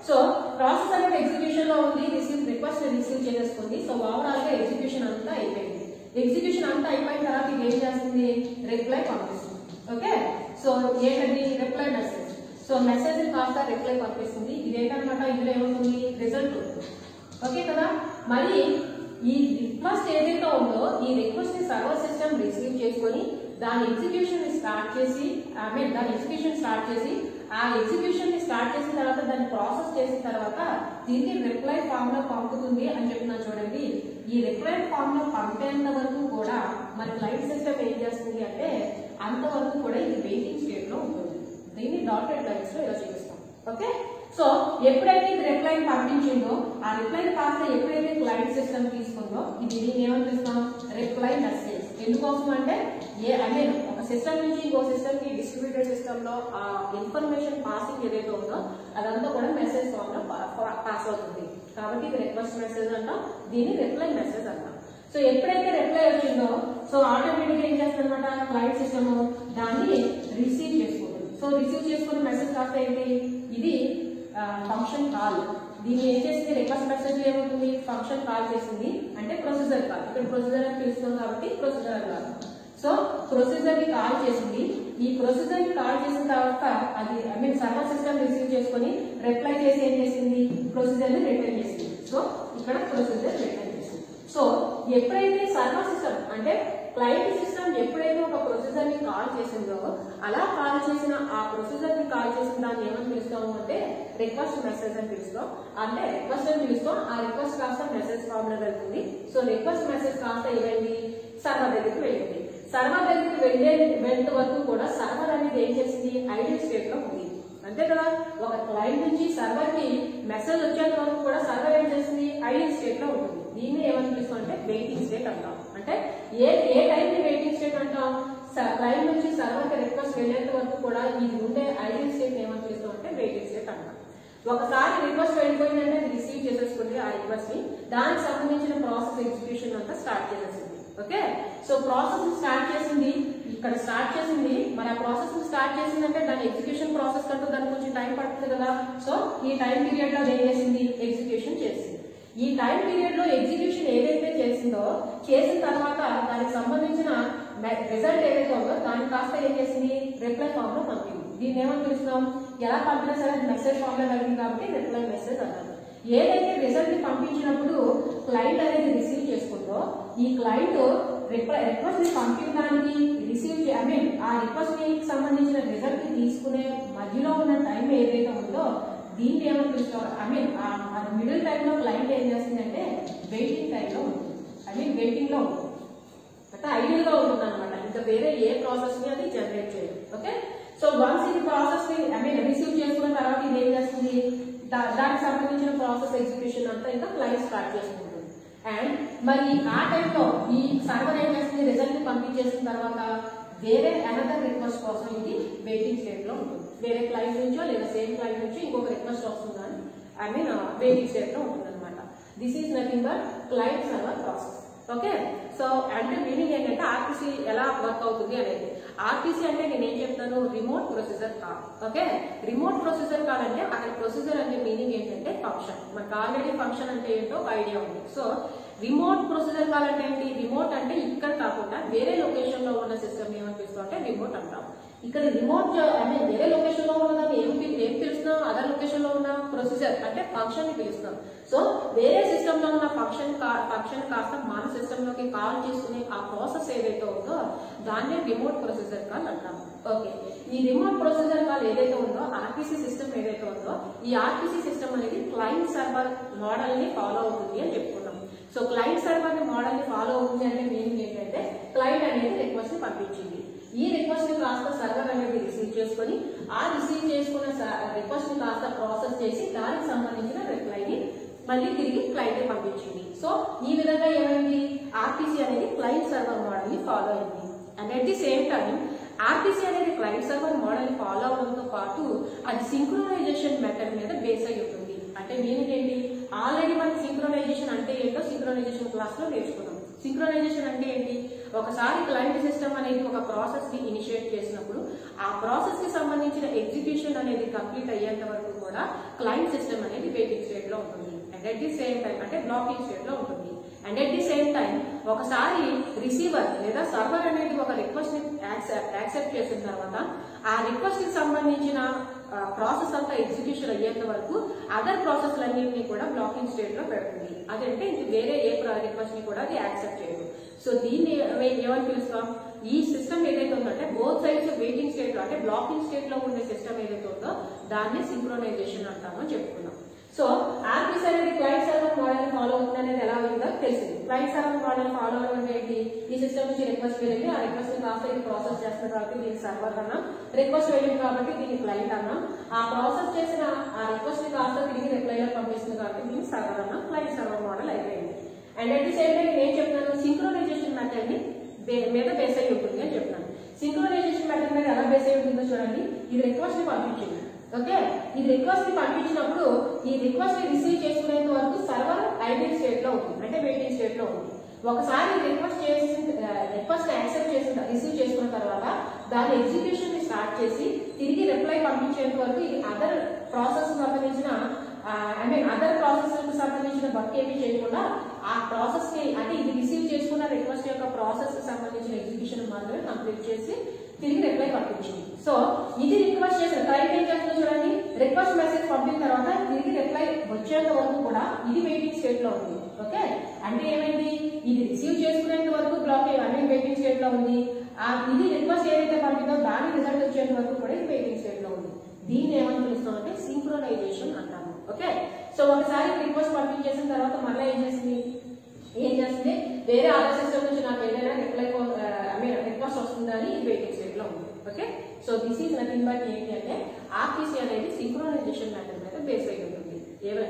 సో ప్రాసెస్ అనేది ఎగ్జిక్యూషన్ లో ఉంది, రిక్వెస్ట్ రిసీవ్ చేసేసుకుంది. సో ఓవరాల్ గా ఎగ్జిక్యూషన్ అంతా అయిపోయింది. ఎగ్జిక్యూషన్ అంతా అయిపోయిన తర్వాత ఇది ఏం చేస్తుంది, రిప్లై పంపిస్తుంది. ఓకే, సో ఏంటండి రిప్లై మెసేజ్. సో మెసేజ్ కాస్త రిప్లై పంపిస్తుంది. ఇదేంటనమాట, ఇందులో ఏమవుతుంది, రిజల్ట్ ఉంటుంది. ఓకే కదా. మరి ఈ రిక్వెస్ట్ ఏదైతే ఉందో ఈ రిక్వెస్ట్ ని సర్వర్ సిస్టమ్ రిసీవ్ చేసుకొని దాని ఎగ్జిక్యూషన్ ని స్టార్ట్ చేసి దాని ఎగ్జిక్యూషన్ స్టార్ట్ చేసి ఆ ఎగ్జిక్యూషన్ ని స్టార్ట్ చేసిన తర్వాత దాన్ని ప్రాసెస్ చేసిన తర్వాత దీన్ని రిప్లై ఫామ్ లో పంపుతుంది అని చెప్తున్నా చూడండి. ఈ రిప్లై ఫామ్ లో పంపేంత వరకు కూడా మన క్లయింట్ సిస్టమ్ ఏం చేస్తుంది అంటే అంతవరకు కూడా ఇది వెయిటింగ్ స్టేట్ లో ఉంటుంది. దీన్ని డాటెడ్ లైన్స్ లో ఇలా చూపిస్తాం. ఓకే, సో ఎప్పుడైతే ఇది రిప్లై పంపించిందో ఆ రిప్లై కాస్త ఎప్పుడైతే క్లయింట్ సిస్టమ్ తీసుకుందో ఇది ఏమని పిలుస్తాం, రిప్లై మెసేజ్. ఎందుకోసం అంటే ఒక సిస్టమ్ నుంచి ఇంకో సిస్టమ్ కి డిస్ట్రిబ్యూటెడ్ సిస్టమ్ లో ఆ ఇన్ఫర్మేషన్ పాసింగ్ ఏదైతే ఉందో అదంతా కూడా మెసేజ్ ఫామ్ లో పాస్ అవుతుంది. కాబట్టి ఇది రిక్వెస్ట్ మెసేజ్ అంటాం, దీన్ని రిప్లై మెసేజ్ అంటాం. సో ఎప్పుడైతే రిప్లై వచ్చిందో సో ఆటోమేటిక్ గా ఏం చేస్తుంది అనమాట, క్లయింట్ సిస్టమ్ దాన్ని రిసీవ్ చేసుకుంటుంది. సో రిసీవ్ చేసుకున్న మెసేజ్ కాస్త ఏంటి, ఇది ఫంక్షన్ కాల్. దీన్ని ఏం చేసింది, రిక్వెస్ట్ మెసేజ్ ఏమవుతుంది, ఫంక్షన్ కాల్ చేసింది అంటే ప్రొసీజర్ కాల్. ఇక్కడ ప్రొసీజర్ అని పిలుస్తుంది కాబట్టి ప్రొసీజర్ అని కాదు. సో ప్రొసీజర్ ని కాల్ చేసింది. ఈ ప్రొసీజర్ ని కాల్ చేసిన తర్వాత అది సర్వర్ సిస్టమ్ రిసీవ్ చేసుకుని రిప్లై చేసి ఏం చేసింది, ప్రొసీజర్ ని రిటర్న్ చేసింది. సో ఇక్కడ ప్రొసీజర్ రిటర్న్ చేసింది. సో ఎప్పుడైతే సర్వర్ సిస్టమ్ అంటే క్లయింట్ సిస్టమ్ ఎప్పుడైతే ఒక ప్రొసీజర్ ని కాల్ చేసిందో అలా కాల్ చేసిన ఆ ప్రొసీజర్ ని కాల్ చేసిన దాన్ని ఏమని పిలుస్తాము అంటే రిక్వెస్ట్ మెసేజ్ అని పిలుస్తాం. అంటే రిక్వెస్ట్ అని పిలుస్తాం. ఆ రిక్వెస్ట్ కాస్త మెసేజ్ ఫామ్ లో వెళ్తుంది. సో రిక్వెస్ట్ మెసేజ్ కాస్త ఏమైంది, సర్వర్ దగ్గరికి వెళ్ళింది. సర్వర్ దగ్గరికి వెళ్ళే వరకు కూడా సర్వర్ అనేది ఏం చేసింది, ఐడియల్ స్టేట్ లో ఉంది. అంతే కదా. ఒక క్లయింట్ నుంచి సర్వర్ కి మెసేజ్ వచ్చేంత వరకు కూడా సర్వర్ ఏం చేస్తుంది, ఐడియల్ స్టేట్ లో ఉంటుంది. దీన్ని ఏమని పిలుస్తాం అంటే వెయిటింగ్ స్టేట్ అంటాం. అంటే ఏ టైం ని వెయిటింగ్ స్టేట్ అంటాం, క్లయింట్ నుంచి సర్వర్ కి రిక్వెస్ట్ వెళ్ళేంత వరకు కూడా ఇది ఉండే ఐడియల్ స్టేట్ ఏమని పిలుస్తాం అంటే వెయిటింగ్ స్టేట్ అంటాం. ఒకసారి రిక్వెస్ట్ వెళ్ళిపోయిందంటే అది రిసీవ్ చేసేసుకుంది ఆ రిక్వెస్ట్ ని, దానికి సంబంధించిన ప్రాసెస్ ఎగ్జిక్యూషన్ అంతా స్టార్ట్ చేసేసింది. ఓకే, సో ప్రాసెస్ స్టార్ట్ చేసింది, ఇక్కడ స్టార్ట్ చేసింది. మరి ఆ ప్రాసెస్ స్టార్ట్ చేసిందంటే దాని ఎగ్జిక్యూషన్ ప్రాసెస్ కంటూ దానికి కొంచెం టైం పడుతుంది కదా. సో ఈ టైం పీరియడ్ లో ఏం చేసింది, ఎగ్జిక్యూషన్ చేసింది. ఈ టైం పీరియడ్ లో ఎగ్జిక్యూషన్ ఏదైతే చేసిందో చేసిన తర్వాత దానికి సంబంధించిన రిజల్ట్ ఏదైతే ఉందో దాన్ని కాస్త ఏం చేసింది రిప్లై ఫామ్ లో పంపింది. దీన్ని ఏమని పిలుస్తున్నాం, ఎలా పంపినా సరే మెసేజ్ ఫామ్ లో జరిగింది కాబట్టి రిప్లై మెసేజ్ అన్నారు. ఏదైతే రిజల్ట్ ని పంపించినప్పుడు క్లయింట్ అనేది రిసీవ్ చేసుకుందో ఈ క్లయింట్ రిక్వెస్ట్ ని పంపించడానికి రిసీవ్ ఆ రిక్వెస్ట్ కి సంబంధించిన రిజల్ట్ ని తీసుకునే మధ్యలో ఉన్న టైం ఏదైతే ఉందో దీన్ని ఏమని పిలుస్తారు, మిడిల్ టైం లో క్లయింట్ ఏం చేస్తుందంటే వెయిటింగ్ టైం లో ఉంటుంది. వెయిటింగ్ లో ఉంటుంది అంటే ఐడియల్ గా ఉంటుంది అనమాట. ఇంకా వేరే ఏ ప్రాసెస్ ని అది జనరేట్ చేయదు. ఓకే, సో వన్స్ ఇది ప్రాసెస్ ని రిసీవ్ చేసుకున్న తర్వాత ఇది ఏం చేస్తుంది, దానికి సంబంధించిన ప్రాసెస్ ఎగ్జిక్యూషన్ అంతా ఇంకా క్లయింట్ స్టార్ట్ చేసుకుంటుంది. అండ్ మరి ఆ టైంలో ఈ సర్వర్ ఏం చేస్తుంది, రిజల్ట్ ని పంపించేసిన తర్వాత వేరే అనదర్ రిక్వెస్ట్ కోసం ఇది వెయిటింగ్ స్టేట్ లో ఉంటుంది. వేరే క్లయింట్ నుంచో లేదా సేమ్ క్లయింట్ నుంచి ఇంకొక రిక్వెస్ట్ వస్తుందని వెయిటింగ్ స్టేట్ లో ఉంటుంది అనమాట. This is nothing but client server process. Okay, so అంటే మీనింగ్ ఏంటంటే ఆర్టీసీ ఎలా వర్క్ అవుతుంది అనేది. ఆర్టీసీ అంటే నేను ఏం చెప్తాను, remote procedure call. Okay, remote procedure call అంటే అక్కడ ప్రొసీజర్ అంటే మీనింగ్ ఏంటంటే ఫంక్షన్. మనకు ఆల్రెడీ ఫంక్షన్ అంటే ఏంటో ఐడియా ఉంది. సో రిమోట్ ప్రొసీజర్ కాల్ అంటే ఏంటి, రిమోట్ అంటే ఇక్కడ కాకుండా వేరే లొకేషన్ లో ఉన్న సిస్టమ్ ఏమని పిలుస్తాం అంటే రిమోట్ అంటాం. ఇక్కడ రిమోట్ వేరే లొకేషన్ లో ఉన్నదాన్ని ఏం పిలుస్తున్నాం, అదర్ లొకేషన్ లో ఉన్న ప్రొసీజర్ అంటే ఫంక్షన్ ని పిలుస్తున్నాం. సో వేరే సిస్టమ్ లో ఉన్న ఫంక్షన్ కాస్త మన సిస్టమ్ లోకి కాల్ చేసుకునే ఆ ప్రాసెస్ ఏదైతే ఉందో దాన్నే రిమోట్ ప్రొసీజర్ కాల్ అంటాం. ఓకే, ఈ రిమోట్ ప్రొసీజర్ కాల్ ఏదైతే ఉందో ఆర్టీసీ సిస్టమ్ ఏదైతే ఉందో ఈ ఆర్టీసీ సిస్టమ్ అనేది క్లయింట్ సర్వర్ మోడల్ ని ఫాలో అవుతుంది అని చెప్పుకున్నాం. సో క్లయింట్ సర్వర్ మోడల్ ని ఫాలో అవుతుంది అంటే మీనింగ్ ఏంటంటే క్లయింట్ అనేది రిక్వెస్ట్ ని పంపించింది. ఈ రిక్వెస్ట్ ని కాస్త సర్వర్ అనేది రిసీవ్ చేసుకుని ఆ రిసీవ్ చేసుకున్న రిక్వెస్ట్ ని కాస్త ప్రాసెస్ చేసి దానికి సంబంధించిన రిప్లైని మళ్ళీ తిరిగి క్లయింట్ కి పంపించింది. సో ఈ విధంగా ఏమైంది, ఆర్టీసీ అనేది క్లయింట్ సర్వర్ మోడల్ ని ఫాలో అయింది. And at the same time RTC అనేది క్లయింట్ సర్వర్ మోడల్ ని ఫాలో అవడంతో పాటు అది సింక్రోనైజేషన్ మెథడ్ మీద బేస్ అయి ఉంటుంది. అంటే మీనింగ్ ఏంటి, ఆల్రెడీ మనకి సింక్రోనైజేషన్ అంటే ఏంటో సింక్రోనైజేషన్ క్లాస్ లో నేర్చుకున్నాం. సింక్రోనైజేషన్ అంటే ఏంటి, ఒకసారి క్లయింట్ సిస్టమ్ అనేది ఒక ప్రాసెస్ ని ఇనిషియేట్ చేసినప్పుడు ఆ ప్రాసెస్ కి సంబంధించిన ఎగ్జిక్యూషన్ అనేది కంప్లీట్ అయ్యేంత వరకు కూడా క్లయింట్ సిస్టమ్ అనేది వెయిటింగ్ స్టేట్ లో ఉంటుంది. And at the same time అంటే బ్లాకింగ్ స్టేట్ లో ఉంటుంది. And at the same time ఒకసారి రిసీవర్ లేదా సర్వర్ అనేది ఒక రిక్వెస్ట్ ని యాక్సెప్ట్ చేసిన తర్వాత ఆ రిక్వెస్ట్ కి సంబంధించిన ప్రాసెస్ అంతా ఎగ్జిక్యూషన్ అయ్యేంత వరకు అదర్ ప్రాసెస్ అన్నింటినీ కూడా బ్లాకింగ్ స్టేట్ లో పెడుతుంది. అదంటే వేరే ఏ రిక్వెస్ట్ ని కూడా అది యాక్సెప్ట్ చేయదు. సో దీన్ని ఏమని పిలుస్తాం, ఈ సిస్టమ్ ఏదైతే ఉందంటే బోత్ సైడ్స్ వెయిటింగ్ స్టేట్ లో అంటే బ్లాకింగ్ స్టేట్ లో ఉండే సిస్టమ్ ఏదైతే ఉందో దాన్ని సింక్రోనైజేషన్ అంటామని చెప్పుకున్నాం. సో ఆర్టీసీ అనేది క్లయింట్ సర్వర్ మోడల్ ఫాలో అవుతుంది అనేది ఎలా ఉందో తెలిసింది. క్లయింట్ సర్వర్ మోడల్ ఫాలో అవడం అంటే ఏంటి, ఈ సిస్టమ్ నుంచి రిక్వెస్ట్ వెళ్ళింది, ఆ రిక్వెస్ట్ ని కాస్త ఇది ప్రాసెస్ చేస్తుంది కాబట్టి దీన్ని సర్వర్ అన్నాం, రిక్వెస్ట్ వెళ్ళింది కాబట్టి దీన్ని క్లయింట్ అన్నాం, ఆ ప్రాసెస్ చేసిన ఆ రిక్వెస్ట్ ని కాస్త తిరిగి రిప్లై లో పంపిస్తుంది కాబట్టి దీన్ని సర్వర్ అన్నాం. క్లయింట్ సర్వర్ మోడల్ అయిపోయింది. And at the same time నేను చెప్తున్నాను సింక్రోనైజేషన్ మెథడ్ ని మీద బేస్ అయి ఉంటుంది అని చెప్తున్నాను. సింక్రోనైజేషన్ మెథడ్ మీద ఎలా బేస్ అయి ఉంటుందో చూడండి. ఇది రిక్వెస్ట్ ని పంపించింది. ఓకే, ఈ రిక్వెస్ట్ ని పంపించినప్పుడు ఈ రిక్వెస్ట్ ని రిసీవ్ చేసుకునేంత వరకు సర్వర్ ఐడియల్ స్టేట్ లో ఉంటుంది అంటే వెయిటింగ్ స్టేట్ లో ఉంటుంది. ఒకసారి రిక్వెస్ట్ యాక్సెప్ట్ చేసిన రిసీవ్ చేసుకున్న తర్వాత దాని ఎగ్జిక్యూషన్ ని స్టార్ట్ చేసి తిరిగి రిప్లై పంపించేంత వరకు ఇది అదర్ ప్రాసెస్ సంబంధించిన అదర్ ప్రాసెస్ కు సంబంధించిన వర్క్ ఏమీ చేయకుండా ఆ ప్రాసెస్ ని అంటే ఇది రిసీవ్ చేసుకున్న రిక్వెస్ట్ యొక్క ప్రాసెస్ కి సంబంధించిన ఎగ్జిక్యూషన్ మాత్రమే కంప్లీట్ చేసి తిరిగి రిప్లై పంపించింది. సో ఇది రిక్వెస్ట్ చేసిన క్లయింట్ ఏం చేస్తుందో చూడండి, రిక్వెస్ట్ మెసేజ్ పంపిన తర్వాత తిరిగి రిప్లై వచ్చేంత వరకు కూడా ఇది వెయిటింగ్ స్టేట్ లో ఉంది. ఓకే, అంటే ఏమైంది, ఇది రిసీవ్ చేసుకునేంత వరకు బ్లాక్ వెయిటింగ్ స్టేట్ లో ఉంది. ఇది రిక్వెస్ట్ ఏదైతే పంపిందో దాని రిజల్ట్ వచ్చేంత వరకు కూడా ఇది వెయిటింగ్ స్టేట్ లో ఉంది. దీన్ని ఏమని పిలుస్తాం అంటే సింక్రోనైజేషన్ అంటాము. ఓకే, సో ఒకసారి రిక్వెస్ట్ పంపించేసిన తర్వాత మళ్ళీ ఏం చేస్తుంది వేరే అదర్ సిస్టమ్ నుంచి నాకు ఏదైనా రిక్వెస్ట్ వస్తుందని వెయిటింగ్ స్టేట్ లో ఉంది. Okay, so this is nothing but ఏంటి అంటే ఆర్టీసీ అనేది సింక్రోనైజేషన్ మెథడ్ మీద బేస్ అయి ఉంటుంది.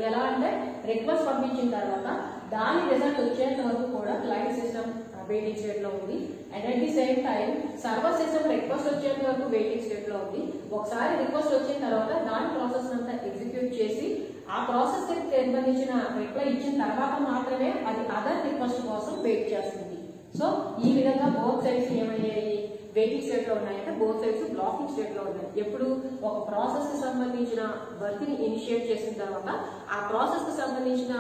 ఎలా అంటే రిక్వెస్ట్ పంపించిన తర్వాత దాని రిజల్ట్ వచ్చేంత వరకు కూడా క్లయింట్ సిస్టమ్ వెయిటింగ్ స్టేట్ లో ఉంది. And at the same time server system request వచ్చేంత వరకు వెయిటింగ్ స్టేట్ లో ఉంది. ఒకసారి రిక్వెస్ట్ వచ్చిన తర్వాత దాని ప్రాసెస్ అంతా ఎగ్జిక్యూట్ చేసి ఆ ప్రాసెస్ కి సంబంధించిన రిప్లై ఇచ్చిన తర్వాత మాత్రమే అది అదర్ రిక్వెస్ట్ కోసం వెయిట్ చేస్తుంది. సో ఈ విధంగా బోత్ సైడ్స్ ఏమయ్యాయి, వెయిటింగ్ స్టేట్ లో ఉన్నాయంటే బోత్ సైడ్స్ బ్లాకింగ్ స్టేట్ లో ఉన్నాయి. ఎప్పుడు ఒక ప్రాసెస్ కి సంబంధించిన వర్క్ ని ఇనిషియేట్ చేసిన తర్వాత ఆ ప్రాసెస్ కి సంబంధించిన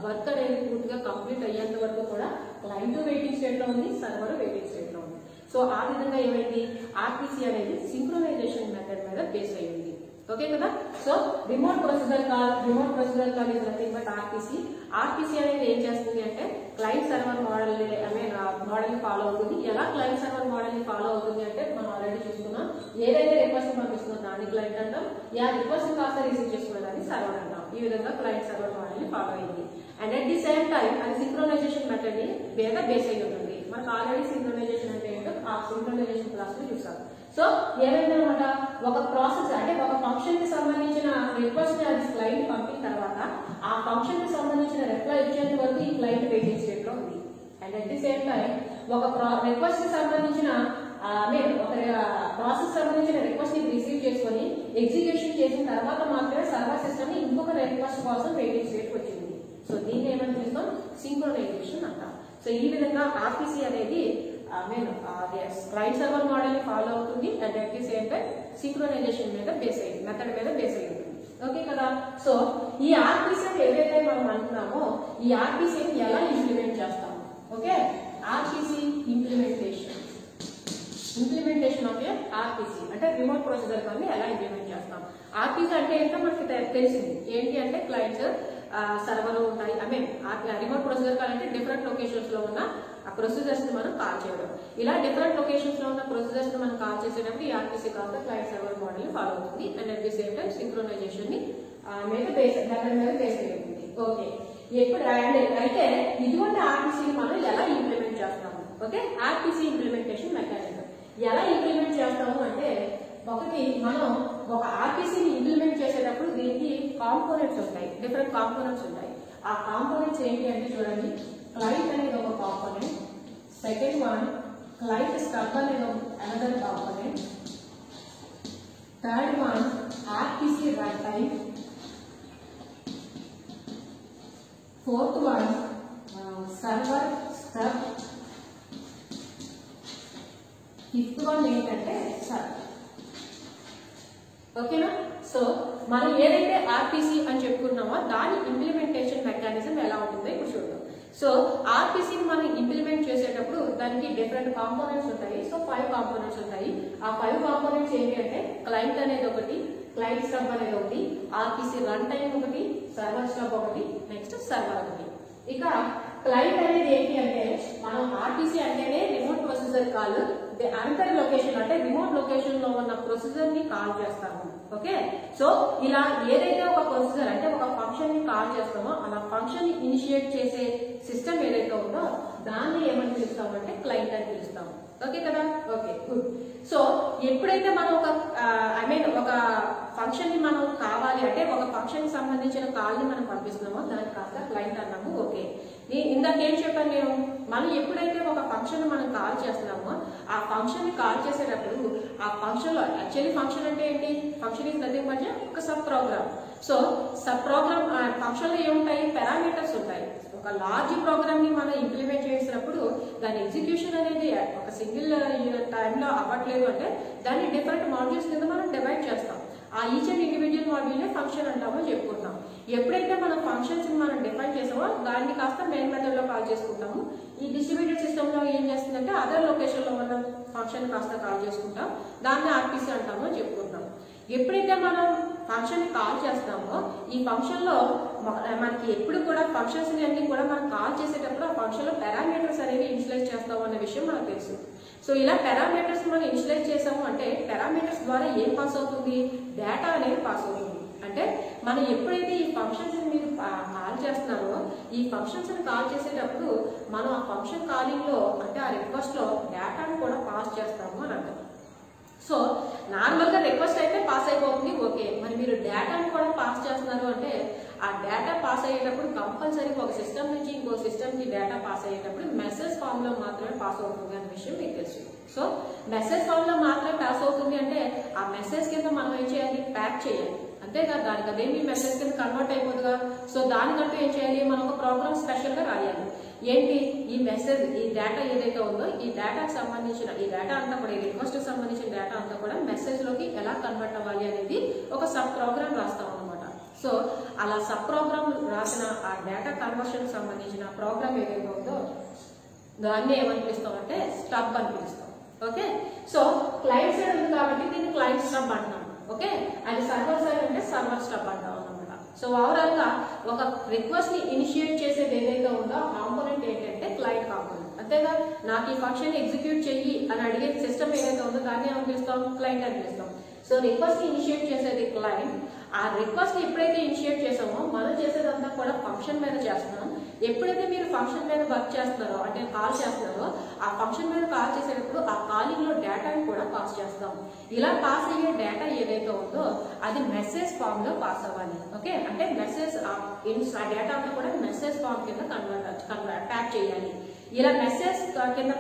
వర్క్ అనేది పూర్తిగా కంప్లీట్ అయ్యేంత వరకు కూడా క్లయింట్ వెయిటింగ్ స్టేట్ లో ఉంది, సర్వర్ వెయిటింగ్ స్టేట్ లో ఉంది. సో ఆ విధంగా ఏమైంది, ఆర్పిసి అనేది సింక్రోనైజేషన్ మెథడ్ మీద బేస్ అయ్యింది. ఓకే కదా. So remote procedure call is nothing but RPC. RPC అనేది ఏం చేస్తుంది అంటే క్లయింట్ సర్వర్ మోడల్ మోడల్ ని ఫాలో అవుతుంది. ఎలా క్లయింట్ సర్వర్ మోడల్ ని ఫాలో అవుతుంది అంటే మనం ఆల్రెడీ చూసుకున్నాం. ఏదైతే రిక్వెస్ట్ పంపిస్తుందో దాన్ని క్లయింట్ అంటాం, రిక్వెస్ట్ కాస్త రిసీవ్ చేసుకునేదాన్ని సర్వర్ అంటాం. ఈ విధంగా క్లయింట్ సర్వర్ మోడల్ ని ఫాలో అయింది. And at the same time అది సింక్రోనైజేషన్ మెథడ్ ని మీద బేస్ అయి ఉంటుంది. మనకు ఆల్రెడీ సింక్రోనైజేషన్ అంటే ఏంటో ఆ సింక్రోనైజేషన్ క్లాస్ లో చూసాం. సో ఏమైందనమాట, ఒక ప్రాసెస్ అంటే ఒక ఫంక్షన్ కి సంబంధించిన రిక్వెస్ట్ అది క్లయింట్ పంపిన తర్వాత ఆ ఫంక్షన్ కి సంబంధించిన రిప్లై ఇచ్చేంత వరకు ఈ క్లయింట్ వెయిటింగ్ స్టేట్ లో ఉంది. And at the same time ఒక రిక్వెస్ట్ కి సంబంధించిన ఒక ప్రాసెస్ సంబంధించిన రిక్వెస్ట్ ని రిసీవ్ చేసుకుని ఎగ్జిక్యూషన్ చేసిన తర్వాత మాత్రమే సర్వర్ సిస్టమ్ ఇంకొక రిక్వెస్ట్ కోసం వెయిటింగ్ స్టేట్ వచ్చింది. సో దీన్ని ఏమని పిలుస్తాం, సింక్రోనైజేషన్ అంటాం. సో ఈ విధంగా ఆర్పిసి అనేది క్లయింట్ సర్వర్ మోడల్ ని ఫాలో అవుతుంది. And at the same time synchronisation మీద బేస్ అయ్యింది, మెథడ్ మీద బేస్ అయ్యి ఉంటుంది. ఓకే కదా. సో ఈ ఆర్పిసి ఏదైతే మనం అంటున్నామో ఈ ఆర్పిసిని ఎలా ఇంప్లిమెంట్ చేస్తాం. Okay, RPC implementation of RPC అంటే రిమోట్ ప్రొసీజర్ కాల్ ని ఎలా ఇంప్లిమెంట్ చేస్తాం. ఆర్పిసి అంటే ఏంటో మనకి తెలిసింది. ఏంటి అంటే క్లయింట్ సర్వర్ ఉంటాయి. రిమోట్ ప్రొసీజర్ కాల్ అంటే డిఫరెంట్ లొకేషన్స్ లో ఉన్న ఆ ప్రొసీజర్స్ ని మనం కాల్ చేయడం. ఇలా డిఫరెంట్ లొకేషన్స్ లో ఉన్న ప్రొసీజర్స్ ని మనం కాల్ చేసేటప్పుడు ఈ RPC call client server model ని ఫాలో అవుతుంది. And at the same time synchronisation ని మెథడ్ మీద బేస్ అయి ఉంటుంది. ఓకే, ఎప్పుడు అయితే ఇటువంటి ఆర్పిసిని మనం ఎలా ఇంప్లిమెంట్ చేస్తాము. ఓకే, ఆర్పిసి ఇంప్లిమెంటేషన్ మెకానిజం ఎలా ఇంప్లిమెంట్ చేస్తాము అంటే, ఒకటి మనం ఒక ఆర్పిసిని ఇంప్లిమెంట్ చేసేటప్పుడు దీనికి కాంపోనెంట్స్ ఉంటాయి, డిఫరెంట్ కాంపోనెంట్స్ ఉంటాయి. ఆ కాంపోనెంట్స్ ఏంటి అంటే చూడండి, క్లయింట్ అనేది ఒక component, second one client stub అనేది another component, third one RPC run time, fourth one server stub, fifth one ఏంటంటే సర్వర్. ఓకేనా. సో మనం ఏదైతే ఆర్పిసి అని చెప్పుకున్నామో దాని ఇంప్లిమెంటేషన్ మెకానిజం ఎలా ఉంటుందో ఇప్పుడు చూద్దాం. సో ఆర్పిసిని మనం ఇంప్లిమెంట్ చేసేటప్పుడు దానికి డిఫరెంట్ కాంపోనెంట్స్ ఉంటాయి. సో 5 కాంపోనెంట్స్ ఉంటాయి. ఆ 5 కాంపోనెంట్స్ ఏంటి అంటే క్లయింట్ అనేది ఒకటి, క్లయింట్ స్టబ్ అనేది ఒకటి, ఆర్పిసి రన్ టైం ఒకటి, సర్వర్ స్టబ్ ఒకటి, నెక్స్ట్ సర్వర్ ఒకటి. ఇక క్లయింట్ అనేది ఏంటి అంటే మనం ఆర్పిసి అంటేనే remote procedure call, another location అంటే రిమోట్ లొకేషన్ లో ఉన్న ప్రొసీజర్ ని కాల్ చేస్తాము. ఓకే, సో ఇలా ఏదైతే ఒక ప్రొసీజర్ అంటే ఒక ఫంక్షన్ ని కాల్ చేస్తామో అలా ఫంక్షన్ ని ఇనిషియేట్ చేసే సిస్టమ్ ఏదైతే ఉందో దాన్ని ఏమని పిలుస్తామంటే క్లయింట్ అని పిలుస్తాము. ఓకే కదా. Okay, good. సో ఎప్పుడైతే మనం ఒక ఫంక్షన్ ని మనం కావాలి అంటే ఒక ఫంక్షన్ కి సంబంధించిన కాల్ ని మనం పంపిస్తున్నామో దానికి కాస్త క్లయింట్ అన్నాము. ఓకే, ఇందాక ఏం చెప్పాను నేను, మనం ఎప్పుడైతే ఒక ఫంక్షన్ మనం కాల్ చేస్తున్నామో ఆ ఫంక్షన్ ని కాల్ చేసేటప్పుడు ఆ ఫంక్షన్ లో యాక్చువల్లీ ఫంక్షన్ అంటే ఏంటి, ఫంక్షన్ ఇస్ నథింగ్ బట్ ఒక sub program. So sub program function లో ఏముంటాయి, పారామీటర్స్ ఉంటాయి. ఒక లార్జ్ ప్రోగ్రామ్ ని మనం ఇంప్లిమెంట్ చేసినప్పుడు దాని ఎగ్జిక్యూషన్ అనేది ఒక సింగిల్ టైంలో అవ్వట్లేదు అంటే దాన్ని డిఫరెంట్ మాడ్యూల్స్ కింద మనం డివైడ్ చేస్తాం. ఆ ఈచ్ అండ్ ఇండివిజువల్ మాడ్యూల్ నే ఫంక్షన్ అంటామో చెప్పుకుంటాం. ఎప్పుడైతే మనం ఫంక్షన్స్ మనం డిఫైన్ చేసామో దాన్ని కాస్త మెయిన్ మెథడ్ లో కాల్ చేసుకుంటాము. ఈ డిస్ట్రిబ్యూటెడ్ సిస్టమ్ లో ఏం చేస్తుందంటే అదర్ లొకేషన్ లో ఉన్న ఫంక్షన్ కాస్త కాల్ చేసుకుంటాం, దాన్ని ఆర్పిసి అంటామో చెప్పుకుంటాం. ఎప్పుడైతే మనం ఫంక్షన్ ని కాల్ చేస్తామో ఈ ఫంక్షన్ లో మనకి ఎప్పుడు కూడా ఫంక్షన్స్ అన్ని కూడా మనం కాల్ చేసేటప్పుడు ఆ ఫంక్షన్ లో పారామీటర్స్ అనేవి ఇనిషియలైజ్ చేస్తాము అనే విషయం మనకు తెలుసు. సో ఇలా పారామీటర్స్ మనం ఇనిషియలైజ్ చేసాము అంటే పారామీటర్స్ ద్వారా ఏం పాస్ అవుతుంది, డేటా అనేది పాస్ అవుతుంది. అంటే మనం ఎప్పుడైతే ఈ ఫంక్షన్స్ మీరు కాల్ చేస్తున్నారో ఈ ఫంక్షన్స్ ని కాల్ చేసేటప్పుడు మనం ఆ ఫంక్షన్ కాలింగ్ లో అంటే ఆ రిక్వెస్ట్ లో డేటాను కూడా పాస్ చేస్తాము అని అర్థం. సో నార్మల్ గా రిక్వెస్ట్ అయితే పాస్ అయిపోతుంది. ఓకే, మరి మీరు డేటాను కూడా పాస్ చేస్తున్నారు అంటే ఆ డేటా పాస్ అయ్యేటప్పుడు కంపల్సరీ ఒక సిస్టమ్ నుంచి ఇంకో సిస్టమ్ కి డేటా పాస్ అయ్యేటప్పుడు మెసేజ్ ఫామ్ లో మాత్రమే పాస్ అవుతుంది అనే విషయం మీకు తెలుసు. సో మెసేజ్ ఫామ్ లో మాత్రమే పాస్ అవుతుంది అంటే ఆ మెసేజ్ కింద మనం ఏం చేయాలి, ప్యాక్ చేయాలి. అంతేగా, దానికి అదేమి మెసేజ్ కింద కన్వర్ట్ అయిపోతుందిగా. సో దానికంటూ ఏం చేయాలి, మనం ఒక ప్రోగ్రామ్ స్పెషల్ గా రాయాలి. ఏంటి, ఈ మెసేజ్, ఈ డేటా ఏదైతే ఉందో ఈ డేటాకి సంబంధించిన ఈ డేటా అంతా కూడా, ఈ రిక్వెస్ట్ కి సంబంధించిన డేటా అంతా కూడా మెసేజ్ లోకి ఎలా కన్వర్ట్ అవ్వాలి అనేది ఒక సబ్ ప్రోగ్రామ్ రాస్తాం అనమాట. సో అలా సబ్ ప్రోగ్రామ్ రాసిన ఆ డేటా కన్వర్షన్ సంబంధించిన ప్రోగ్రామ్ ఏదైతే ఉందో దాన్ని ఏమని పిలుస్తాం అంటే స్టబ్ అని పిలుస్తాం. ఓకే, సో క్లయింట్ సైడ్ ఉంది కాబట్టి దీన్ని క్లయింట్ స్టబ్ అంటాం. ఓకే, అది సర్వర్ సైడ్ అంటే సర్వర్ స్టబ్ అంటాం అనమాట. సో ఓవరాల్ గా ఒక రిక్వెస్ట్ ని ఇనిషియేట్ చేసేది ఏదైతే ఉందో ఆ కాంపోనెంట్ ఏంటంటే క్లయింట్ కాంపోనెంట్. అంతేగా, నాకు ఈ ఫంక్షన్ ఎగ్జిక్యూట్ చెయ్యి అని అడిగే సిస్టమ్ ఏదైతే ఉందో దాన్ని ఏమని పిలుస్తాం, క్లయింట్ అని పిలుస్తాం. సో రిక్వెస్ట్ ని ఇనిషియేట్ చేసేది క్లయింట్. ఆ రిక్వెస్ట్ ని ఎప్పుడైతే ఇనిషియేట్ చేసామో మనం చేసేదంతా కూడా ఫంక్షన్ మీద చేస్తున్నాం. ఎప్పుడైతే మీరు ఫంక్షన్ మీద వర్క్ చేస్తున్నారో అంటే కాల్ చేస్తున్నారో ఆ ఫంక్షన్ మీద కాల్ చేసేటప్పుడు ఆ కాలింగ్ లో డేటాని కూడా పాస్ చేస్తాం. ఇలా పాస్ అయ్యే డేటా ఏదైతే ఉందో అది మెసేజ్ ఫామ్ లో పాస్ అవ్వాలి. ఓకే, అంటే మెసేజ్ ఆ డేటా అంతా కూడా మెసేజ్ ఫామ్ కింద ప్యాక్ చేయాలి. ఇలా మెసేజ్ కింద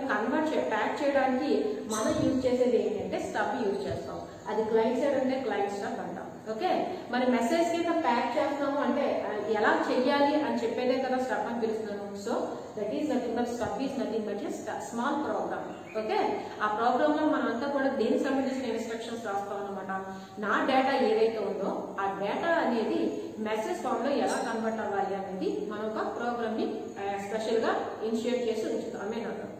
ప్యాక్ చేయడానికి మనం యూజ్ చేసేది ఏంటంటే స్టబ్ యూజ్ చేస్తాం. అది క్లయింట్ సైడ్ అంటే క్లయింట్ స్టబ్ అంటాం. ఓకే, మరి మెసేజ్ కింద ప్యాక్ చేస్తున్నాము అంటే ఎలా చెయ్యాలి అని చెప్పేదే కదా స్టబ్ అని పిలుస్తున్నాను. So that is nothing but stub is nothing but small program. Okay, ఆ ప్రోగ్రామ్ లో మనం అంతా కూడా దేనికి సంబంధించిన ఇన్స్ట్రక్షన్స్ రాస్తాం అనమాట. నా డేటా ఏదైతే ఉందో ఆ డేటా అనేది మెసేజ్ ఫామ్ లో ఎలా కన్వర్ట్ అవ్వాలి అనేది మనం ఒక ప్రోగ్రామ్ ని స్పెషల్ గా ఇనిషియేట్ చేసి ఉంచుతాం.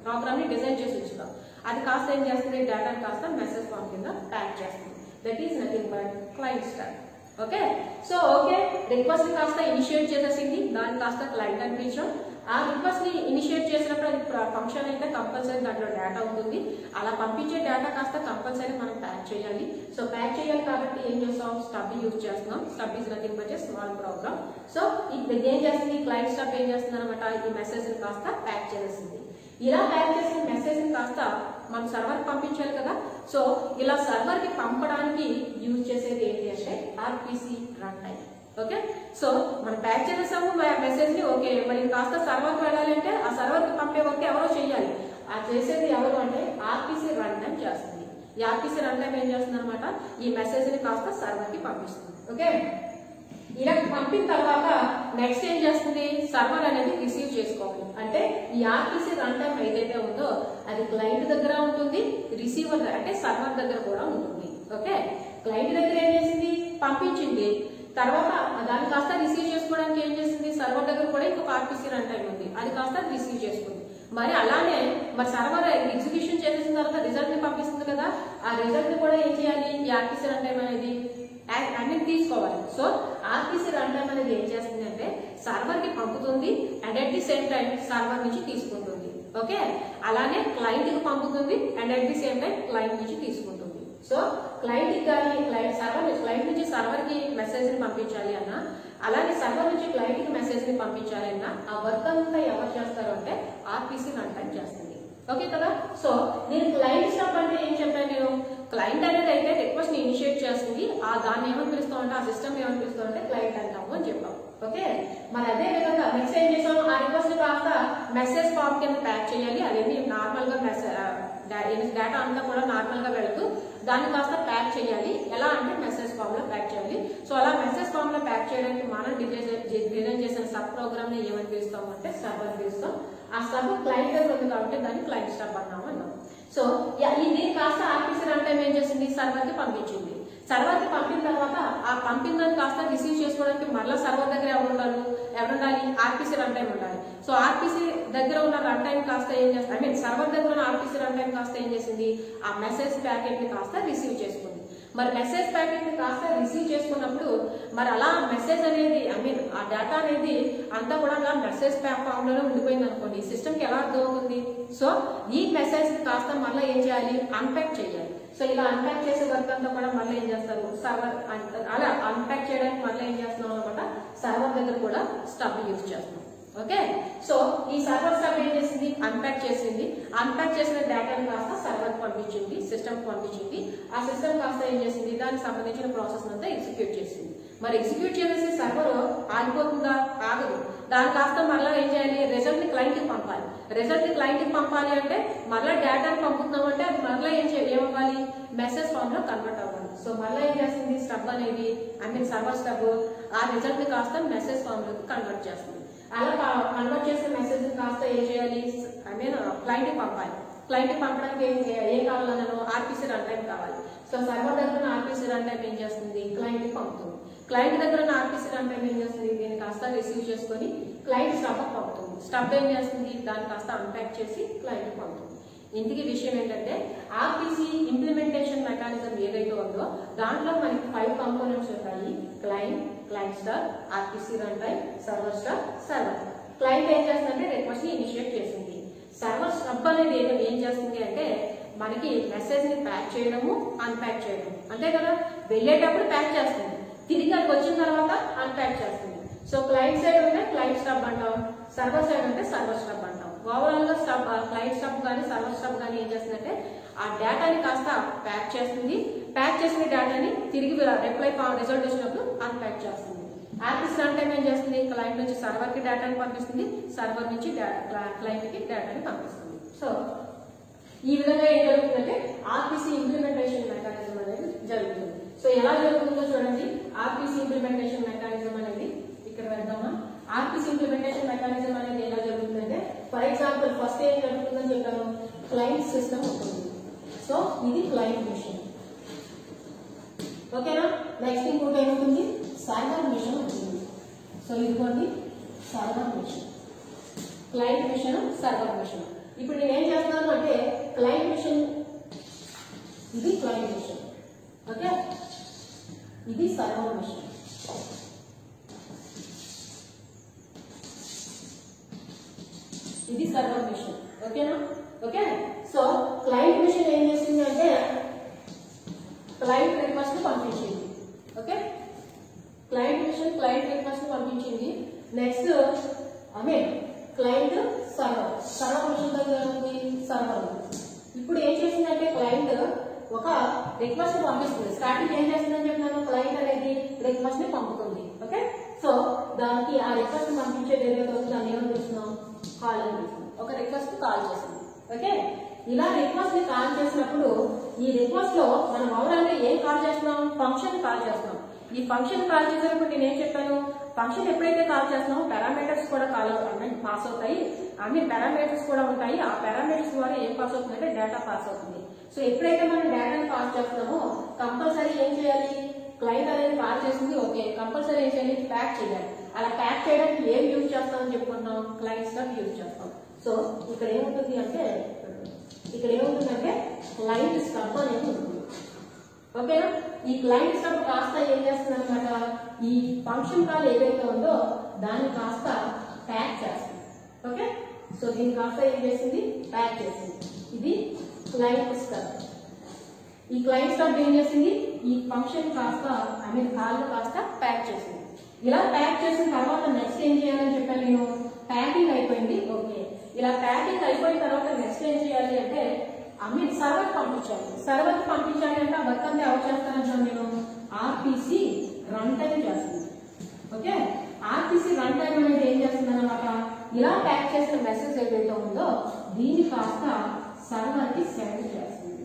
ప్రోగ్రామ్ ని డిజైన్ చేసి ఉంచుతాం. అది కాస్త ఏం చేస్తుంది, డేటాని కాస్త మెసేజ్ ఫామ్ కింద ప్యాక్ చేస్తుంది. That is nothing but client stub. Okay, so okay, request ని కాస్త ఇనిషియేట్ చేసేసింది, దాన్ని కాస్త క్లయింట్ అని పిలిచాం. ఆ రిక్వెస్ట్ ని ఇనిషియేట్ చేసినప్పుడు అది ఫంక్షన్ అయితే కంపల్సరీ దాంట్లో డేటా ఉంటుంది. అలా పంపించే డేటా కాస్త కంపల్సరీ మనం ప్యాక్ చేయాలి. సో ప్యాక్ చేయాలి కాబట్టి ఏం చేస్తాం, స్టబ్ యూజ్ చేస్తున్నాం. Stub is nothing but small program. So ఇది ఏం చేస్తుంది, క్లయింట్ స్టబ్ ఏం చేస్తుంది అనమాట, ఈ మెసేజ్ ని కాస్త ప్యాక్ చేసేసింది. ఇలా ప్యాక్ చేసిన మెసేజ్ ని కాస్త మనం సర్వర్ కి పంపించాలి కదా. సో ఇలా సర్వర్ కి పంపడానికి యూజ్ చేసేది ఏంటి అంటే RPC run time. Okay, so మనం ప్యాక్ చేసేసాము మెసేజ్ ని. ఓకే, మరి కాస్త సర్వర్ కి వెళ్ళాలి అంటే ఆ సర్వర్ కి పంపే వరకు ఎవరో చెయ్యాలి. ఆ చేసేది ఎవరు అంటే ఆర్పిసి రన్ టైం చేస్తుంది. ఈ ఆర్పిసి రన్ టైం ఏం చేస్తుంది అనమాట, ఈ మెసేజ్ ని కాస్త సర్వర్ కి పంపిస్తుంది. ఓకే, ఇలా పంపిన తర్వాత నెక్స్ట్ ఏం చేస్తుంది, సర్వర్ అనేది రిసీవ్ చేసుకోవాలి. అంటే ఈ ఆర్పిసి రన్ టైం ఏదైతే ఉందో అది క్లయింట్ దగ్గర ఉంటుంది, రిసీవర్ అంటే సర్వర్ దగ్గర కూడా ఉంటుంది. ఓకే, క్లయింట్ దగ్గర ఏం చేసింది, పంపించింది. తర్వాత దాన్ని కాస్త రిసీవ్ చేసుకోవడానికి ఏం చేసింది, సర్వర్ దగ్గర కూడా ఇంకొక ఆర్పిసి రన్ టైం ఉంది, అది కాస్త రిసీవ్ చేసుకుంది. మరి అలానే మరి సర్వర్ ఎగ్జిక్యూషన్ చేసిన తర్వాత రిజల్ట్ ని పంపిస్తుంది కదా, ఆ రిజల్ట్ ని కూడా ఏం చేయాలి, ఈ ఆర్పిసి రన్ టైం అనేది అన్ని తీసుకోవాలి. సో ఆర్పిసి రన్ టైం అనేది ఏం చేస్తుంది అంటే సర్వర్ కి పంపుతుంది and at the same time server నుంచి తీసుకుంటుంది. ఓకే, అలానే క్లయింట్ కి పంపుతుంది and at the same time client నుంచి తీసుకుంటుంది. సో క్లయింట్ కి కానీ క్లయింట్ నుంచి సర్వర్ కి మెసేజ్ ని పంపించాలి అన్నా, అలానే సర్వర్ నుంచి క్లయింట్ కి మెసేజ్ ని పంపించాలి అన్నా ఆ వర్క్ అంతా ఎవరు చేస్తారు అంటే ఆర్పిసి రన్ టైం చేస్తుంది. ఓకే కదా. సో నేను క్లయింట్ స్టబ్ అంటే ఏం చెప్పాను, నేను క్లయింట్ అనేది అయితే రిక్వెస్ట్ ని ఇనిషియేట్ చేస్తుంది. ఆ దాన్ని ఏమని పిలుస్తాం అంటే ఆ సిస్టమ్ ఏమని పిలుస్తాం అంటే క్లయింట్ అంటాము అని చెప్పాం. ఓకే, మరి అదే విధంగా నెక్స్ట్ ఏం చేసాం, ఆ రిక్వెస్ట్ ని కాస్త మెసేజ్ ఫామ్ కింద ప్యాక్ చేయాలి. అదేమి నార్మల్ గా డేటా అంతా కూడా నార్మల్ గా వెళుతూ దాన్ని కాస్త ప్యాక్ చేయాలి. ఎలా అంటే మెసేజ్ ఫామ్ లో ప్యాక్ చేయాలి. సో అలా మెసేజ్ ఫామ్ లో ప్యాక్ చేయడానికి మనం డిజైన్ చేసిన సబ్ ప్రోగ్రామ్ ని ఏమని పిలుస్తాం అంటే స్టబ్ అని పిలుస్తాం. ఆ స్టబ్ క్లయింట్ దగ్గర ఉంది కాబట్టి దాన్ని క్లయింట్ స్టబ్ అన్నాము అన్నాం. సో ఇది కాస్త ఆర్పిసి రన్ టైం ఏం చేసింది, సర్వర్ కి పంపించింది. సర్వర్ కి పంపిన తర్వాత ఆ పంపిన దాన్ని కాస్త రిసీవ్ చేసుకోవడానికి మళ్ళీ సర్వర్ దగ్గర ఎవరుండాలి, ఆర్పిసి రన్ టైం ఉండాలి. సో ఆర్పిసి దగ్గర ఉన్న రన్ టైం కాస్త ఏం చేస్తుంది, సర్వర్ దగ్గర ఉన్న ఆర్పిసి రన్ టైం కాస్త ఏం చేసింది, ఆ మెసేజ్ ప్యాకెట్ ని కాస్త రిసీవ్ చేసుకుంది. మరి మెసేజ్ ప్యాకెట్ ని కాస్త రిసీవ్ చేసుకున్నప్పుడు మరి అలా మెసేజ్ అనేది ఆ డేటా అనేది అంతా కూడా మెసేజ్ ఫామ్ లోనే ఉండిపోయింది అనుకోండి, సిస్టమ్ కి ఎలా అర్థం అవుతుంది. సో ఈ మెసేజ్ కాస్త మళ్ళీ ఏం చేయాలి, అన్ప్యాక్ చేయాలి. సో ఇలా అన్ప్యాక్ చేసే వర్క్ అంతా కూడా మళ్ళీ ఏం చేస్తారు, సర్వర్ అలా అన్ప్యాక్ చేయడానికి మళ్ళీ ఏం చేస్తున్నాం అనమాట, సర్వర్ దగ్గర కూడా స్టబ్ యూజ్ చేస్తున్నాం. ఓకే, సో ఈ సర్వర్ స్టబ్ ఏం చేసింది, అన్ప్యాక్ చేసింది. అన్ప్యాక్ చేసిన డేటాని కాస్త సర్వర్ కి పంపించింది, సిస్టమ్ కి పంపించింది. ఆ సిస్టమ్ కాస్త ఏం చేసింది, దానికి సంబంధించిన ప్రాసెస్ అంతా ఎగ్జిక్యూట్ చేసింది. మరి ఎగ్జిక్యూట్ చేసేసి సర్వర్ ఆగిపోతుందా, ఆగదు. దాని కాస్త మళ్ళీ ఏం చేయాలి, రిజల్ట్ ని క్లయింట్ కి పంపాలి. రిజల్ట్ క్లయింట్ కి పంపాలి అంటే మరలా డేటాని పంపుతున్నాం అంటే అది మరలా ఏమవ్వాలి, మెసేజ్ ఫామ్ లో కన్వర్ట్ అవ్వాలి. సో మరలా ఏం చేస్తుంది స్టబ్ అనేది, సర్వర్ స్టబ్ ఆ రిజల్ట్ ని కాస్త మెసేజ్ ఫామ్ లో కన్వర్ట్ చేస్తుంది. అలా కన్వర్ట్ చేసిన మెసేజ్ కాస్త ఏం చేయాలి, క్లయింట్ కి పంపాలి. క్లయింట్ కి పంపడానికి ఏం కావాలన్నాను, ఆర్పిసి రన్ టైం కావాలి. సో సర్వర్ దగ్గర ఆర్పిసి రన్ టైం ఏం చేస్తుంది, క్లయింట్ కి పంపుతుంది. క్లయింట్ దగ్గర ఆర్పిసి రన్ టైం ఏం చేస్తుంది, దీన్ని కాస్త రిసీవ్ చేసుకొని క్లయింట్ స్టబ్ పంపుతుంది. స్టబ్ ఏం చేస్తుంది, దాన్ని కాస్త అన్ప్యాక్ చేసి క్లయింట్ కి పంపుతుంది. ఇందుకు విషయం ఏంటంటే ఆర్పిసి ఇంప్లిమెంటేషన్ మెకానిజం ఏదైతే ఉందో దాంట్లో మనకి 5 కాంపోనెంట్స్ ఉంటాయి. Client stub, RPC run time, server stub, server. Client ఏం చేస్తుందంటే రిక్వెస్ట్ ని ఇనిషియేట్ చేసింది. సర్వర్ స్టబ్ అనేది ఏం చేస్తుంది అంటే మనకి మెసేజ్ ని ప్యాక్ చేయడము, అన్ప్యాక్ చేయడం, అంతే కదా. వెళ్ళేటప్పుడు ప్యాక్ చేస్తుంది, తిరిగి అది వచ్చిన తర్వాత అన్ప్యాక్ చేస్తుంది. సో క్లయింట్ సైడ్ ఉంటే క్లయింట్ స్టబ్ అంటాం, సర్వర్ సైడ్ ఉంటే సర్వర్ స్టబ్ అంటాం. ఓవరాల్ గా క్లయింట్ స్టబ్ కానీ సర్వర్ స్టబ్ కానీ ఏం చేస్తుందంటే ఆ డేటాని కాస్త ప్యాక్ చేస్తుంది. ప్యాక్ చేసిన డేటాని తిరిగి రిప్లై రిజల్ట్ వచ్చినప్పుడు అన్ప్యాక్ చేస్తుంది. ఆర్పిసి రన్ టైం ఏం చేస్తుంది, క్లయింట్ నుంచి సర్వర్ కి డేటాని పంపిస్తుంది, సర్వర్ నుంచి క్లయింట్ కి డేటాని పంపిస్తుంది. సో ఈ విధంగా ఏం జరుగుతుందంటే ఆర్పిసి ఇంప్లిమెంటేషన్ మెకానిజం అనేది జరుగుతుంది. సో ఎలా జరుగుతుందో చూడండి. ఆర్పిసి ఇంప్లిమెంటేషన్ మెకానిజం అనేది ఇక్కడ వెళ్దామా. ఆర్పిసి ఇంప్లిమెంటేషన్ మెకానిజం అనేది ఎలా జరుగుతుందంటే ఫర్ ఎగ్జాంపుల్ ఫస్ట్ ఏం జరుగుతుందని చెప్పాను, క్లయింట్ సిస్టమ్ ఉంటుంది. సో ఇది క్లయింట్ మిషన్, ఓకేనా. నెక్స్ట్ ఇంకోటి ఏముంటుంది, సర్వర్ మిషన్ ఉంటుంది. సో ఇదిగోండి server machine, client machine, server machine. ఇప్పుడు నేను ఏం చేస్తున్నాను అంటే క్లయింట్ మిషన్, ఇది క్లయింట్ మిషన్, ఓకే. ఇది సర్వర్ మిషన్. ఇది సర్వర్ మిషన్, ఓకేనా. ఓకే. సో క్లయింట్ మిషన్ ఏం చేసింది అంటే క్లయింట్ రిక్వెస్ట్ ని పంపించింది, okay. Client machine client request ని పంపించింది. నెక్స్ట్ క్లయింట్ సర్వర్ మిషన్ దగ్గర ఉంది సర్వర్. ఇప్పుడు ఏం చేసిందంటే క్లయింట్ ఒక రిక్వెస్ట్ పంపిస్తుంది. స్టార్టింగ్ ఏం చేస్తుందని చెప్పినాను, క్లయింట్ అనేది రిక్వెస్ట్ ని పంపుతుంది, ఓకే. సో దానికి ఆ రిక్వెస్ట్ పంపించేది ఏదైతే ఉందో దాన్ని ఏమని చూస్తున్నాం, కాల్ అని చూస్తున్నాం. ఒక రిక్వెస్ట్ కాల్ చేస్తుంది, ఓకే. ఇలా రిక్వెస్ట్ ని కాల్ చేసినప్పుడు ఈ రిక్వెస్ట్ లో మనం ఓవరాల్ గా ఏం కాల్ చేస్తున్నాం, ఫంక్షన్ కాల్ చేస్తున్నాం. ఈ ఫంక్షన్ కాల్ చేసినప్పుడు నేను ఏం చెప్పాను, ఫంక్షన్ ఎప్పుడైతే కాల్ చేస్తున్నామో పారామీటర్స్ కూడా పాస్ అవుతాయి. పారామీటర్స్ కూడా ఉంటాయి. ఆ పారామీటర్స్ ద్వారా ఏం పాస్ అవుతుందంటే డేటా పాస్ అవుతుంది. సో ఎప్పుడైతే మనం డేటాను పాస్ చేస్తున్నామో కంపల్సరీ ఏం చేయాలి, క్లయింట్ అనేది కాల్ చేసింది, ఓకే, కంపల్సరీ ఏం చేయాలి, ప్యాక్ చేయాలి. అలా ప్యాక్ చేయడానికి ఏం యూజ్ చేస్తామని చెప్పుకుంటున్నాం, క్లయింట్ స్టబ్ యూజ్ చేస్తాం. సో ఇక్కడ ఏముంటుంది అంటే క్లయింట్ స్టబ్ అనేది ఉంటుంది, ఓకేనా. ఈ క్లయింట్ స్టబ్ కాస్త ఏం చేస్తుంది అనమాట, ఈ ఫంక్షన్ కాల్ ఏదైతే ఉందో దాన్ని కాస్త ప్యాక్ చేస్తుంది, ఓకే. సో దీన్ని కాస్త ఏం చేసింది, ప్యాక్ చేసింది. ఇది క్లయింట్ స్టబ్. ఈ క్లయింట్ స్టబ్ ఏం చేసింది, ఈ ఫంక్షన్ కాస్త కాల్ కాస్త ప్యాక్ చేసింది. ఇలా ప్యాక్ చేసిన తర్వాత నెక్స్ట్ ఏం చేయాలని చెప్పాను నేను, ప్యాకింగ్ అయిపోయింది, ఓకే. ఇలా ప్యాకింగ్ అయిపోయిన తర్వాత నెక్స్ట్ ఏం చేయాలి అంటే సర్వర్ పంపించాలి. సర్వర్ పంపించాలి అంటే ఆ వర్క్ అంతా ఎవరు చేస్తానంటాను నేను, ఆర్పిసి రన్ టైం చేస్తుంది, ఓకే. ఆర్పిసి రన్ టైం అనేది ఏం చేస్తుంది అనమాట, ఇలా ప్యాక్ చేసిన మెసేజ్ ఏదైతే ఉందో దీన్ని కాస్త సర్వర్ కి సెండ్ చేస్తుంది,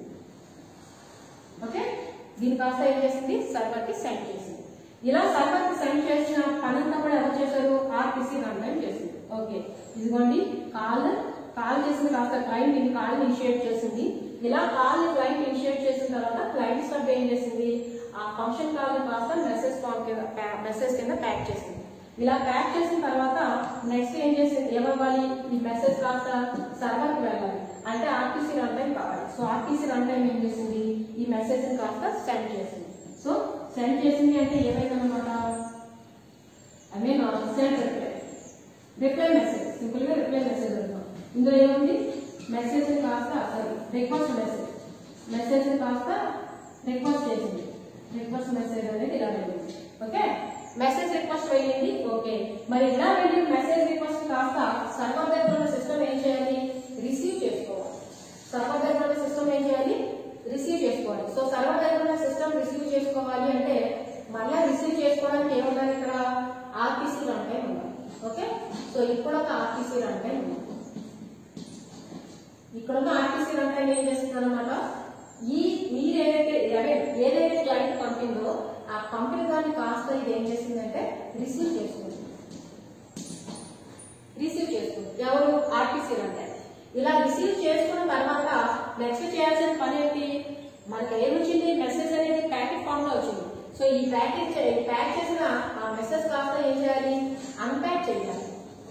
ఓకే. దీని కాస్త ఏం చేస్తుంది, సర్వర్ కి సెండ్ చేసింది. ఇలా సర్వర్ కి సెండ్ చేసిన పనంతా కూడా ఎవరు చేశారు, ఆర్పిసి రన్ టైం చేసింది, ఓకే. ఇదిగోండి కాల్ చేసింది కాస్త క్లయింట్ ఇది కాల్ ఇనిషియేట్ చేసింది. ఇలా కాల్ క్లయింట్ ఇనిషియేట్ చేసిన తర్వాత క్లయింట్ స్టబ్ ఏం చేసింది, ఆ ఫంక్షన్ కాల్ కాస్త మెసేజ్ కింద ప్యాక్ చేసింది. ఇలా ప్యాక్ చేసిన తర్వాత నెక్స్ట్ ఏం చేసింది, ఏమవ్వాలి, ఈ మెసేజ్ కాస్త సర్వర్ కి వెళ్ళాలి అంటే ఆర్పిసి రన్ టైం కావాలి. సో ఆర్పిసి రన్ టైం ఏం చేసింది, ఈ మెసేజ్ ని కాస్త సెండ్ చేసింది. సో సెండ్ చేసింది అంటే ఏమైందనమాట, సెండ్ రిప్లై మెసేజ్, సింపుల్ గా రిప్లై మెసేజ్ అంటాం. ఇందులో ఏముంది, మెసేజ్ కాస్త రిక్వెస్ట్ మెసేజ్ కాస్త రిక్వెస్ట్ చేసింది. రిక్వెస్ట్ మెసేజ్ అనేది ఇలా వెళ్ళింది, ఓకే. మెసేజ్ రిక్వెస్ట్ వెళ్ళింది, ఓకే. మరి ఇలా వెళ్ళిన మెసేజ్ రిక్వెస్ట్ కాస్త సర్వర్ దగ్గర ఉన్న సిస్టమ్ ఏం చేయాలి, రిసీవ్ చేసుకోవాలి. సర్వర్ దగ్గర ఉన్న సిస్టమ్ ఏం చేయాలి, రిసీవ్ చేసుకోవాలి. సో సర్వర్ దగ్గర ఉన్న సిస్టమ్ రిసీవ్ చేసుకోవాలి అంటే మళ్ళీ రిసీవ్ చేసుకోవడానికి ఏముండాలి, ఇక్కడ ఆర్పిసి రన్ టైం ఉండాలి, ఓకే. సో ఇప్పుడు ఒక ఆర్పిసి రన్ టైం ఉంది. ఇక్కడ ఉన్న ఆర్టీసీ రన్ టైం ఏం చేస్తుంది అనమాట, మీరు ఏదైతే క్లయింట్ పంపిందో ఆ పంపిన దాన్ని కాస్త ఇది ఏం చేసిందంటే రిసీవ్ చేసుకుంది. ఎవరు, ఆర్టీసీ రన్ టైం. ఇలా రిసీవ్ చేసుకున్న తర్వాత నెక్స్ట్ చేయాల్సిన పని ఏంటి, మనకి ఏమొచ్చింది, మెసేజ్ అనేది ప్యాకెట్ ఫామ్ లో వచ్చింది. సో ఈ ప్యాక్ చేసిన ఆ మెసేజ్ కాస్త ఏం చేయాలి, అన్ప్యాక్ చేయాలి.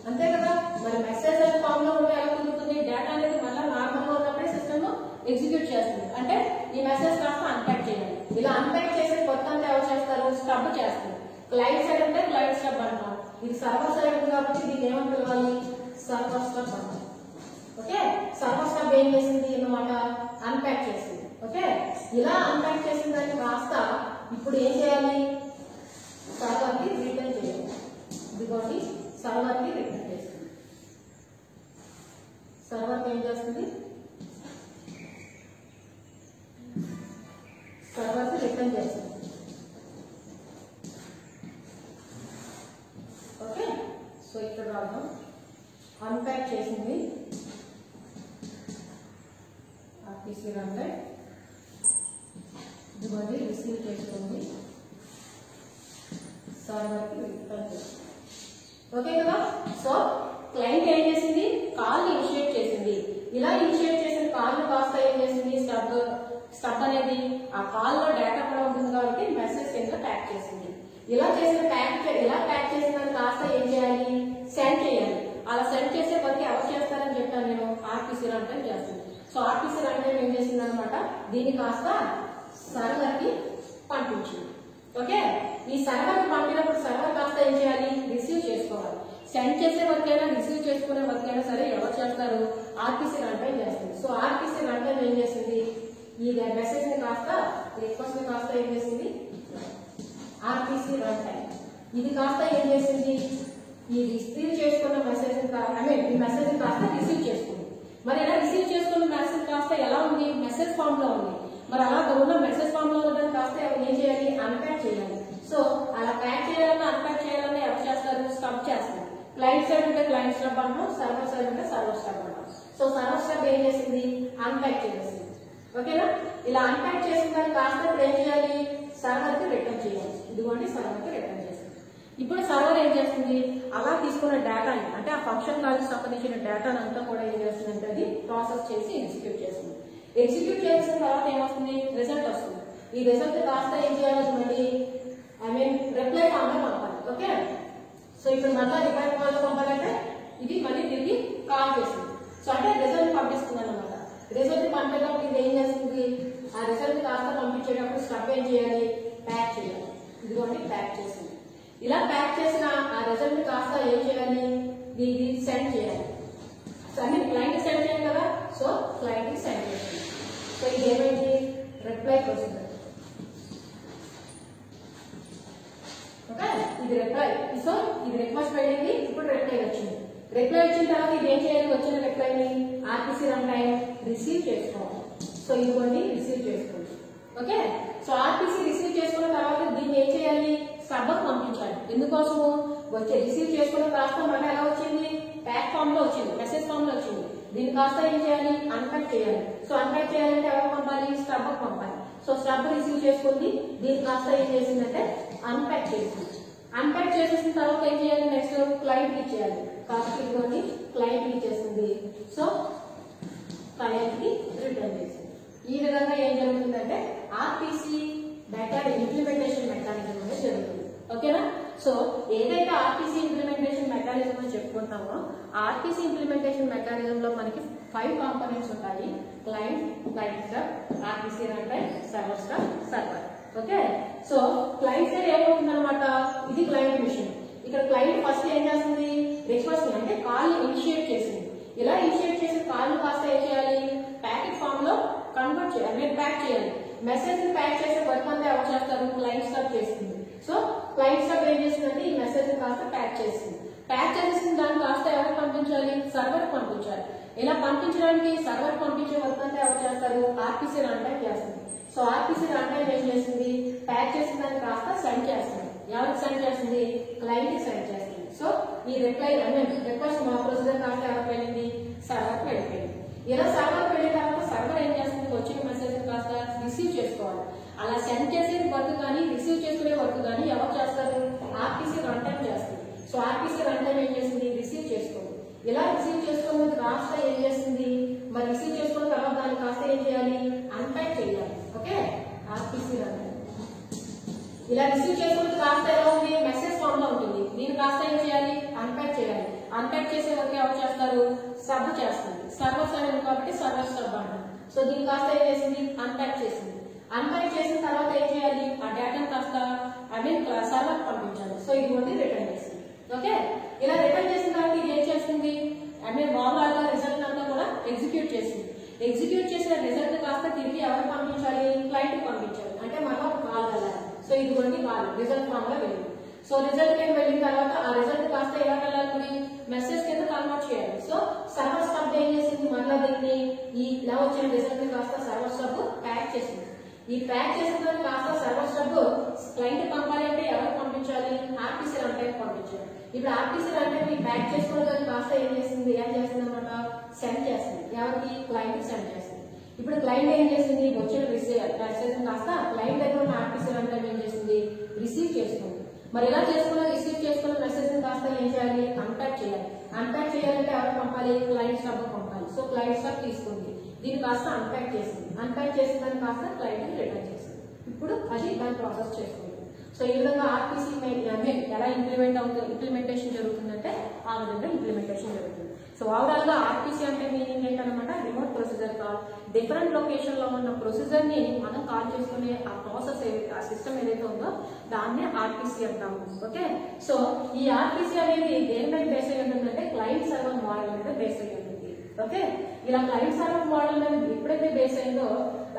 అంతే కదా, మరి మెసేజ్ ఫామ్ లో ఉంటే ఎలా కుదురుతుంది, డేటా అనేది మళ్ళీ నార్మల్ గా ఉన్నప్పుడే సిస్టమ్ ఎగ్జిక్యూట్ చేస్తుంది. అంటే ఈ మెసేజ్ కాస్త అన్ప్యాక్ చేయాలి. ఇలా అన్ప్యాక్ చేసే కొత్త అంతా ఎవరు చేస్తారు, స్టబ్ చేస్తారు. క్లయింట్ సైడ్ అంటే క్లయింట్ స్టబ్ అంటాం, ఇది సర్వర్ సైడ్ ఉంది కాబట్టి దీన్ని ఏమని పిలవాలి, సర్వర్ స్టబ్ అంటాం. ఓకే, సర్వర్ స్టబ్ ఏం చేసింది అన్నమాట, అన్ప్యాక్ చేసింది. ఓకే, ఇలా అన్ప్యాక్ చేసిన దాన్ని కాస్త ఇప్పుడు ఏం చేయాలి, సర్వర్ కి రిటర్న్ చేయాలి. ఇదిగోండి సర్వర్ కి రిటర్న్ చేస్తుంది. సర్వర్ ఏం చేస్తుంది, సర్వర్ కి రిటర్న్ చేస్తుంది. ఓకే, సో ఇక్కడ రాద్దాం, అన్ప్యాక్ చేసింది ఆర్టీసీ రన్ టైం, ఇదిగోండి రిసీవ్ చేసుకుంది, సర్వర్ కి రిటర్న్ చేస్తుంది. ఓకే కదా, సో క్లయింట్ ఏం చేసింది, కాల్ ఇనిషియేట్ చేసింది. ఇలా ఇనిషియేట్ చేసిన కాల్ కాస్త ఏం చేసింది, స్టబ్ అనేది ఆ కాల్ లో డేటా కూడా ఉంటుంది కాబట్టి మెసేజ్ కింద ప్యాక్ చేసింది. ఇలా ప్యాక్ చేసిన కాస్త ఏం చేయాలి, సెండ్ చేయాలి. అలా సెండ్ చేసే వరకు ఎవరు చేస్తారని చెప్పాను నేను, ఆర్టీసీ రన్ టైం చేస్తుంది. సో ఆర్టీసీ రన్ టైం ఏం చేసింది అనమాట, దీన్ని కాస్త సర్వర్ కి పంపించింది. ఓకే, ఈ సర్వర్ కి పంపినప్పుడు సర్వర్ కాస్త ఏం చేయాలి, రిసీవ్ చేసుకోవాలి. సెండ్ చేసే వర్కైనా రిసీవ్ చేసుకునే వర్కైనా సరే ఎవరు చేస్తారు, ఆర్టీసీ రన్ టైం చేస్తుంది. సో ఆర్టీసీ రన్ టైం ఏం చేసింది, ఈ మెసేజ్ ని కాస్త రిక్వెస్ట్ ని కాస్త ఏం చేసింది, ఆర్టీసీ రన్ టైం ఇది కాస్త ఏం చేసింది, ఈ రిసీవ్ చేసుకున్న మెసేజ్ ఈ మెసేజ్ ని కాస్త రిసీవ్ చేసుకుంది. మరి ఇలా రిసీవ్ చేసుకున్న మెసేజ్ కాస్త ఎలా ఉంది, మెసేజ్ ఫామ్ లో ఉంది. మరి అలా ఉన్న మెసేజ్ ఫామ్ లో ఉన్నదాన్ని కాస్త ఏం చేయాలి, అన్ప్యాక్ చేయాలి. సో అలా ప్యాక్ చేయాలన్నా అన్ప్యాక్ చేయాలన్నా ఎవరు చేస్తారు, స్టబ్ చేస్తారు. క్లయింట్ సైడ్ అంటే క్లయింట్ స్టబ్ అంటాం, సర్వర్ సైడ్ అంటే సర్వర్ స్టబ్ అంటాం. సో సర్వర్ స్టబ్ ఏం చేసింది, అన్ప్యాక్ చేసేసింది. ఓకేనా, ఇలా అన్ప్యాక్ చేసిన దాన్ని కాస్త ఏం చేయాలి, సర్వర్ కి రిటర్న్ చేయాలి. ఇదిగోండి సర్వర్ కి రిటర్న్ చేసింది. ఇప్పుడు సర్వర్ ఏం చేస్తుంది, అలా తీసుకున్న డేటాని అంటే ఆ ఫంక్షన్ కాల్కి సంబంధించిన డేటాని అంతా కూడా ఏం చేస్తుందంటే అది ప్రాసెస్ చేసి ఎగ్జిక్యూట్ చేస్తుంది. ఎగ్జిక్యూట్ చేసిన తర్వాత ఏమొస్తుంది, రిజల్ట్ వస్తుంది. ఈ రిజల్ట్ కాస్త ఏం చేయాలి, మళ్ళీ రిప్లై ఫామ్ లో పంపాలి. ఓకే, సో ఇప్పుడు మళ్ళీ రిప్లై ఫామ్ లో పంపాలంటే ఇది మళ్ళీ తిరిగి కాల్ చేస్తుంది. సో అంటే రిజల్ట్ పంపిస్తుంది అన్నమాట. రిజల్ట్ పంపేటప్పుడు ఇది ఏం చేస్తుంది, ఆ రిజల్ట్ కాస్త పంపించేటప్పుడు స్టబ్ ఏం చేయాలి, ప్యాక్ చేయాలి. ఇదిగోండి ప్యాక్ చేసింది. ఇలా ప్యాక్ చేసిన ఆ రిజల్ట్ కాస్త ఏం చేయాలి, ఇది సెండ్ చేయాలి. క్లయింట్ సెండ్ చేయాలి కదా, సో క్లయింట్ కి సెండ్ చేస్తుంది. సో ఇది ఏమైంది, రిప్లై ప్రొసీజర్. ఓకే, ఇది రిప్లై. సో ఇది రిక్వెస్ట్ వెళ్ళింది, ఇప్పుడు రిప్లై వచ్చింది. రిప్లై వచ్చిన తర్వాత ఇది ఏం చేయాలి, వచ్చిన రిప్లైని ఆర్టీసీ రన్ టైం రిసీవ్ చేసుకోవాలి. సో ఇదిగోండి రిసీవ్ చేసుకోండి. ఓకే, సో ఆర్టీసీ రిసీవ్ చేసుకున్న తర్వాత దీన్ని ఏం చేయాలి, స్టబ్ పంపించాలి. ఎందుకోసము, వచ్చే రిసీవ్ చేసుకున్న కాస్త మళ్ళీ ఎలా వచ్చింది, ప్యాక్ ఫామ్ లో వచ్చింది, మెసేజ్ ఫామ్ లో వచ్చింది. దీన్ని కాస్త ఏం చేయాలి, అన్ప్యాక్ చేయాలి. సో అన్ప్యాక్ చేయాలంటే ఎవరు పంపాలి, స్టబ్ పంపాలి. సో స్టబ్ రిసీవ్ చేసుకుంది, దీన్ని కాస్త ఏం చేసిందంటే అన్ప్యాక్ చేసింది. అన్ప్యాక్ చేసేసిన తర్వాత ఏం చేయాలి, నెక్స్ట్ క్లయింట్ ఇచ్చేయాలి. కాబట్టి ఇదిగోండి క్లయింట్ ఇచ్చేస్తుంది. సో క్లయింట్ కి రిటర్న్ చేసింది. ఈ విధంగా ఏం జరుగుతుందంటే ఆర్టీసీ ఇంప్లిమెంటేషన్ మెకానిజం అనేది జరుగుతుంది. ఓకేనా, సో ఏదైతే ఆర్టీసీ ఇంప్లిమెంటేషన్ మెకానిజం అని చెప్పుకుంటామో ఆర్టీసీ ఇంప్లిమెంటేషన్ మెకానిజం లో మనకి 5 కాంపోనెంట్స్ ఉంటాయి. Client stub, RTC run time, server stub, server. Okay, so client side ఏమవుతుంది అనమాట, ఇది క్లయింట్ మిషన్. ఇక్కడ క్లయింట్ ఫస్ట్ ఏం చేస్తుంది, రిక్వెస్ట్ అంటే కాల్ ఇనిషియేట్ చేసింది. ఇలా ఇనిషియేట్ చేసిన కాల్ కాస్త ఏం చేయాలి, ప్యాకెట్ ఫామ్ లో కన్వర్ట్ చేయాలి, ప్యాక్ చేయాలి. మెసేజ్ ని ప్యాక్ చేసే వర్క్ అంతా ఎవరు చేస్తారు, క్లయింట్ స్టబ్ చేస్తుంది. సో క్లయింట్ స్టబ్ ఏం చేసిందంటే ఈ మెసేజ్ ని కాస్త ప్యాక్ చేసింది. ప్యాక్ చేసిన దాన్ని కాస్త ఎవరికి పంపించాలి, సర్వర్ పంపించాలి. ఇలా పంపించడానికి సర్వర్ పంపించే వర్క్ అంతా ఎవరు చేస్తారు, ఆర్టీసీ రన్ టైం చేస్తుంది. సో ఆర్టీసీ రన్ టైం ఏం చేసింది, ప్యాక్ చేసిన దాన్ని కాస్త సెండ్ చేస్తుంది. ఎవరికి సెండ్ చేస్తుంది, క్లయింట్ కి సెండ్ చేస్తుంది. సో ఈ రిప్లై రిక్వెస్ట్ మా ప్రొసీజర్ కాస్త ఎవరికి వెళ్ళింది, సర్వర్ కి వెళ్ళిపోయింది. ఇలా సర్వర్ వర్క్ కానీ ఎవరు చేస్తారు, ఆర్టీసీ రన్ టైం చేస్తుంది. సో ఆర్టీసీ రన్ టైం ఏం చేసింది, రిసీవ్ చేసుకోండి. ఇలా రిసీవ్ చేసుకున్న కాస్త ఏం చేస్తుంది, మరి రిసీవ్ చేసుకున్న తర్వాత దాన్ని కాస్త ఏం చేయాలి, అన్ప్యాక్ చేయాలి. ఓకే, ఆర్టీసీ రన్ టైం ఇలా రిసీవ్ చేసుకున్న కాస్త ఎలా ఉంది, మెసేజ్ ఫామ్ లో ఉంటుంది. దీన్ని కాస్త ఏం చేయాలి, అన్ప్యాక్ చేయాలి. అన్ప్యాక్ చేసే వరకు ఎవరు చేస్తారు, సబ్ చేస్తుంది. సర్వర్స్ అనేది కాబట్టి సర్వర్ సబ్ అంటారు. సో దీన్ని కాస్త ఏం చేసింది, అన్ప్యాక్ చేసింది. అన్ప్యాక్ చేసిన తర్వాత ఏం చేయాలి, ఆ డేటాను కాస్త సర్వర్ పంపించాలి. సో ఇది ఉంది రిటర్న్ చేసింది. ఓకే, ఇలా రిటర్న్ చేసిన తర్వాత ఇది ఏం చేస్తుంది, ఓవరాల్ గా రిజల్ట్ అంతా కూడా ఎగ్జిక్యూట్ చేసింది. ఎగ్జిక్యూట్ చేసిన రిజల్ట్ కాస్త తిరిగి ఎవరు పంపించాలి, క్లయింట్ పంపించాలి. అంటే మనం కాల్ వెళ్ళాలి. సో ఇది ఉంది కాల్ రిజల్ట్ ఫామ్ లో వెళ్ళింది. సో రిజల్ట్ కింద వెళ్ళిన తర్వాత ఆ రిజల్ట్ కాస్త ఎలా వెళ్ళాలి, మెసేజ్ కింద కన్వర్ట్ చేయాలి. సో సర్వర్ సబ్ ఏం చేసింది, మళ్ళీ దీన్ని ఈ ఇలా వచ్చిన రిజల్ట్ ని కాస్త సర్వర్ సబ్ ప్యాక్ చేసింది. ఈ ప్యాక్ చేసిన తర్వాత కాస్త సర్వర్ సబ్ క్లయింట్ పంపాలి అంటే ఎవరు పంపించాలి, ఆర్టీసీ రన్ టైం పంపించాలి. ఇప్పుడు ఆర్టీసీ రన్ టైం ప్యాక్ చేసుకున్న తర్వాత కాస్త ఏం చేసింది, ఏం చేసింది అనమాట, సెండ్ చేస్తుంది. ఎవరికి, క్లయింట్ సెండ్ చేస్తుంది. ఇప్పుడు క్లయింట్ ఏం చేసింది, వచ్చిన మెసేజ్ కాస్త క్లయింట్ దగ్గర ఉన్న ఆర్టీసీ రన్ టైం ఏం చేసింది, రిసీవ్ చేసుకుంది. మరి ఎలా చేసుకున్నా రిసీవ్ చేసుకున్న మెసేజ్ కాస్త ఏం చేయాలి, అన్ప్యాక్ చేయాలి. అన్ప్యాక్ చేయాలంటే ఎవరు పంపాలి, క్లయింట్ సబ్ పంపాలి. సో క్లయింట్ సబ్ తీసుకుంది, దీన్ని కాస్త అన్ప్యాక్ చేసింది. అన్ప్యాక్ చేసిన దాన్ని కాస్త క్లయింట్ రిటర్న్ చేసింది. ఇప్పుడు అది దాన్ని ప్రాసెస్ చేసుకుంది. సో ఈ విధంగా ఆర్టీసీ ఎలా ఇంప్లిమెంటేషన్ జరుగుతుందంటే ఆ విధంగా ఇంప్లిమెంటేషన్ జరుగుతుంది. సో ఓవరాల్ గా ఆర్టీసీ అంటే మీనింగ్ ఏంటనమాట, remote procedure call. Different location లో ఉన్న ప్రొసీజర్ ని మనం కాల్ చేసుకునే ఆ ప్రాసెస్ ఆ సిస్టమ్ ఏదైతే ఉందో దాన్నే ఆర్టీసీ అంటాము. ఓకే, సో ఈ ఆర్టీసీ అనేది దేని మీద బేస్ అయ్యి ఉంటుందంటే క్లయింట్ సర్వర్ మోడల్ మీద బేస్ అయ్యి ఉంటుంది. ఓకే, ఇలా క్లయింట్ సర్వర్ మోడల్ మీద ఎప్పుడైతే బేస్ అయిందో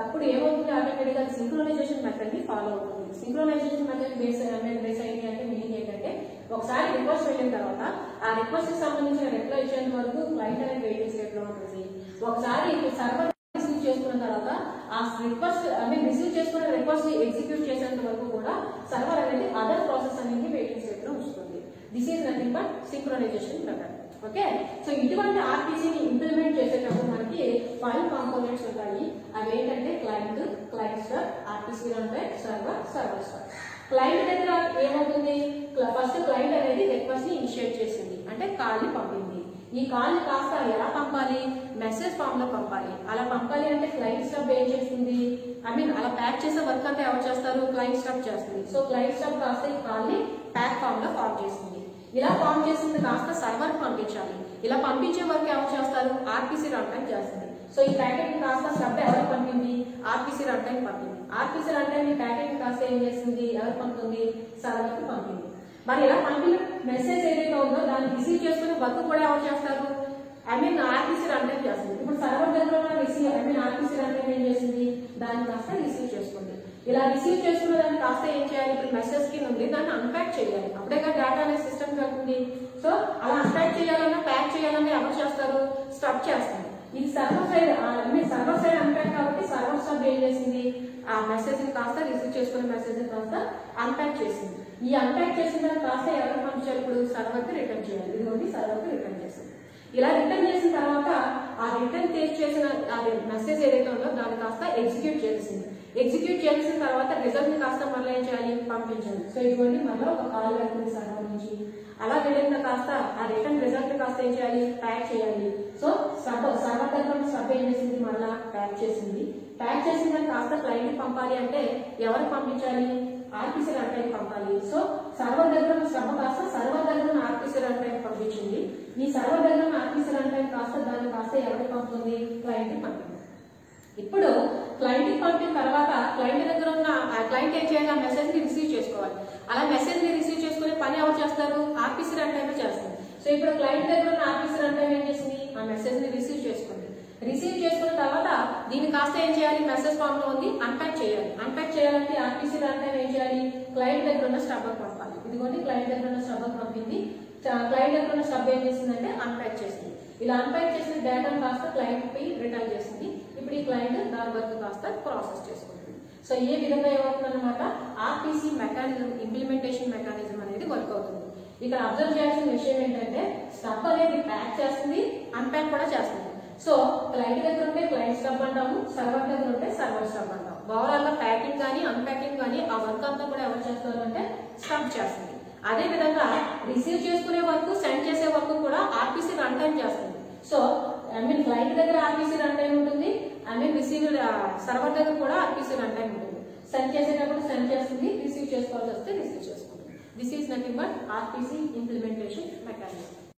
అప్పుడు ఏమవుతుంది, ఆటోమేటిక్ గా సింక్రోనైజేషన్ మెథడ్ ని ఫాలో అవుతుంది. సింక్రోనైజేషన్ మెథడ్ బేస్ అయింది అంటే మీనింగ్ ఏంటంటే ఒకసారి రిక్వెస్ట్ వెళ్ళిన తర్వాత ఆ రిక్వెస్ట్ కి సంబంధించిన రిప్లై ఇచ్చేంత వరకు క్లయింట్ అనేది వెయిటింగ్ స్టేట్ లో ఉంటుంది. ఒకసారి సర్వర్ రిసీవ్ చేసుకున్న తర్వాత ఆ రిక్వెస్ట్ రిసీవ్ చేసుకున్న రిక్వెస్ట్ ఎగ్జిక్యూట్ చేసేంత వరకు కూడా సర్వర్ అనేది అదర్ ప్రాసెస్ అనేది వెయిటింగ్ స్టేట్ లో ఉంచుతుంది. This is nothing but synchronisation method. Okay, so ఇటువంటి ఆర్టీసీని ఇంప్లిమెంట్ చేసేటప్పుడు మనకి 5 కాంపోనెంట్స్ ఉంటాయి. అవి ఏంటంటే client, client star, RTC run time, server, server star. Client దగ్గర ఏమవుతుంది, ఫస్ట్ క్లయింట్ అనేది రిక్వెస్ట్ ని ఇనిషియేట్ చేసింది, అంటే కాల్ ని పంపింది. ఈ కాల్ ని కాస్త ఎలా పంపాలి, మెసేజ్ ఫామ్ లో పంపాలి. అలా పంపాలి అంటే క్లయింట్ స్టాఫ్ ఏం చేస్తుంది, అలా ప్యాక్ చేసే వర్క్ అంతా ఎవరు చేస్తారు, క్లయింట్ స్టాఫ్ చేస్తుంది. సో క్లయింట్ స్టాఫ్ కాస్త ఈ కాల్ ని ప్యాక్ ఫామ్ లో ఫామ్ చేస్తుంది. ఇలా ఫామ్ చేసింది కాస్త సర్వర్ పంపించాలి. ఇలా పంపించే వరకు ఎవరు చేస్తారు, ఆర్టీసీ రన్ టైం చేస్తుంది. సో ఈ ప్యాకెట్ కాస్త సబ్ ఎవరు పంపింది, ఆర్టీసీ రన్ టైం పంపింది. ఆర్టీసీ రన్ టైం ఈ ప్యాకెట్ కాస్త ఏం చేస్తుంది, ఎవరు పంపుతుంది, సర్వర్ కి పంపింది. మరి ఇలా పంపిన మెసేజ్ ఏదైతే ఉందో దాన్ని రిసీవ్ చేసుకునే వర్క్ కూడా ఎవరు చేస్తారు, ఆర్టీసీ రన్ టైం చేస్తుంది. ఇప్పుడు సర్వర్ దగ్గర ఉన్న ఆర్టీసీ రన్ టైం ఏం చేసింది, దాన్ని కాస్త రిసీవ్ చేసుకుంది. ఇలా రిసీవ్ చేసుకున్న దాన్ని కాస్త ఏం చేయాలి, ఇప్పుడు మెసేజ్ కి ఉంది దాన్ని అన్ప్యాక్ చేయాలి. అప్పుడే డేటా అనే సిస్టమ్ వెళ్తుంది. సో అలా అన్ప్యాక్ చేయాలన్నా ప్యాక్ చేయాలన్నా ఎవరు చేస్తారు, స్టబ్ చేస్తుంది. ఇది సర్వర్ సైడ్ అన్ప్యాక్ కాబట్టి సర్వర్ స్టబ్ ఏం చేసింది, ఆ మెసేజ్ ని కాస్త రిసీవ్ చేసుకున్న మెసేజ్ ని కాస్త అన్ప్యాక్ చేసింది. ఈ అన్ప్యాక్ చేసిన దాన్ని కాస్త ఎవరు పంపించాలి, ఇప్పుడు సర్వర్ కి రిటర్న్ చేయాలి. ఇది సర్వర్ కి రిటర్న్ చేసింది. ఇలా రిటర్న్ చేసిన తర్వాత ఆ రిటర్న్ చేసిన మెసేజ్ ఏదైతే ఉందో దాన్ని కాస్త ఎగ్జిక్యూట్ చేసింది. ఎగ్జిక్యూట్ చేసిన తర్వాత రిజల్ట్ ని కాస్త మళ్ళీ ఏం చేయాలి, పంపించాలి. సో ఇదిగోండి మళ్ళీ ఒక కాల్ వెళ్తుంది సర్వర్ నుంచి. అలా వెళ్ళిన కాస్త ఆ రిటర్న్ రిజల్ట్ కాస్త ఏం చేయాలి, ప్యాక్ చేయాలి. సో సర్వర్ దగ్గర సబ్ ఏం చేసింది, మళ్ళీ ప్యాక్ చేసింది. ప్యాక్ చేసిన దాన్ని కాస్త క్లయింట్ పంపాలి అంటే ఎవరికి పంపించాలి, ఆర్టీసీ రన్ టైం పంపాలి. సో సర్వర్ దగ్గర సబ్ కాస్త సర్వర్ దగ్గర ఆర్టీసీ రన్ టైం పంపించింది. ఈ సర్వర్ దగ్గర ఆర్టీసీ రన్ టైం కాస్త దాన్ని కాస్త ఎవరికి పంపుతుంది, క్లయింట్ పంపింది. ఇప్పుడు క్లయింట్ పంపిన తర్వాత క్లయింట్ దగ్గర ఉన్న క్లయింట్ ఏం చేయాలి, ఆ మెసేజ్ ని రిసీవ్ చేసుకోవాలి. అలా మెసేజ్ ని రిసీవ్ చేసుకునే పని ఎవరు చేస్తారు, ఆర్టీసీ రన్ టైం చేస్తారు. సో ఇప్పుడు క్లయింట్ దగ్గర ఉన్న ఆర్టీసీ రన్ టైం ఏం చేసింది, ఆ మెసేజ్ ని రిసీవ్ చేసుకుంది. రిసీవ్ చేసుకున్న తర్వాత దీన్ని కాస్త ఏం చేయాలి, మెసేజ్ ఫామ్ లో ఉంది అన్ప్యాక్ చేయాలి. అన్ప్యాక్ చేయాలంటే ఆర్టీసీ రన్ టైం ఏం చేయాలి, క్లయింట్ దగ్గర ఉన్న స్టబ్ పంపాలి. ఇదిగోండి క్లయింట్ దగ్గర ఉన్న స్టబ్ పంపింది. క్లయింట్ దగ్గర ఉన్న స్టబ్ ఏం చేసిందంటే అన్ప్యాక్ చేసింది. ఇలా అన్ప్యాక్ చేసిన డేటాను కాస్త క్లయింట్ కి రిటర్న్ చేసింది. ఇప్పుడు ఈ క్లయింట్ దాని వర్క్ కాస్త ప్రాసెస్ చేసుకుంటుంది. సో ఏ విధంగా ఏమవుతుంది అనమాట, ఆర్టీసీ మెకానిజం ఇంప్లిమెంటేషన్ మెకానిజం అనేది వర్క్ అవుతుంది. ఇక్కడ అబ్జర్వ్ చేయాల్సిన విషయం ఏంటంటే స్టబ్ అనేది ప్యాక్ చేస్తుంది, అన్ప్యాక్ కూడా చేస్తుంది. సో క్లయింట్ దగ్గర ఉంటే క్లయింట్ స్టబ్ అంటాము, సర్వర్ దగ్గర ఉంటే సర్వర్ స్టబ్ అంటాము. ఓవరాల్ గా ప్యాకింగ్ కానీ అన్ప్యాకింగ్ కానీ ఆ వర్క్ అంతా కూడా ఎవరు చేస్తారు అంటే చేస్తుంది. అదే విధంగా రిసీవ్ చేసుకునే వరకు, సెండ్ చేసే వరకు కూడా ఆర్పిసి రన్ టైం చేస్తుంది. సో క్లయింట్ దగ్గర ఆర్పిసి రన్ టైం ఉంటుంది, రిసీవ్ సర్వర్ దగ్గర కూడా ఆర్పిసి రన్ టైం ఉంటుంది. సెండ్ చేసేటప్పుడు సెండ్ చేస్తుంది, రిసీవ్ చేసుకోవాల్సి వస్తే రిసీవ్ చేసుకుంటుంది. This is nothing but RPC implementation mechanism.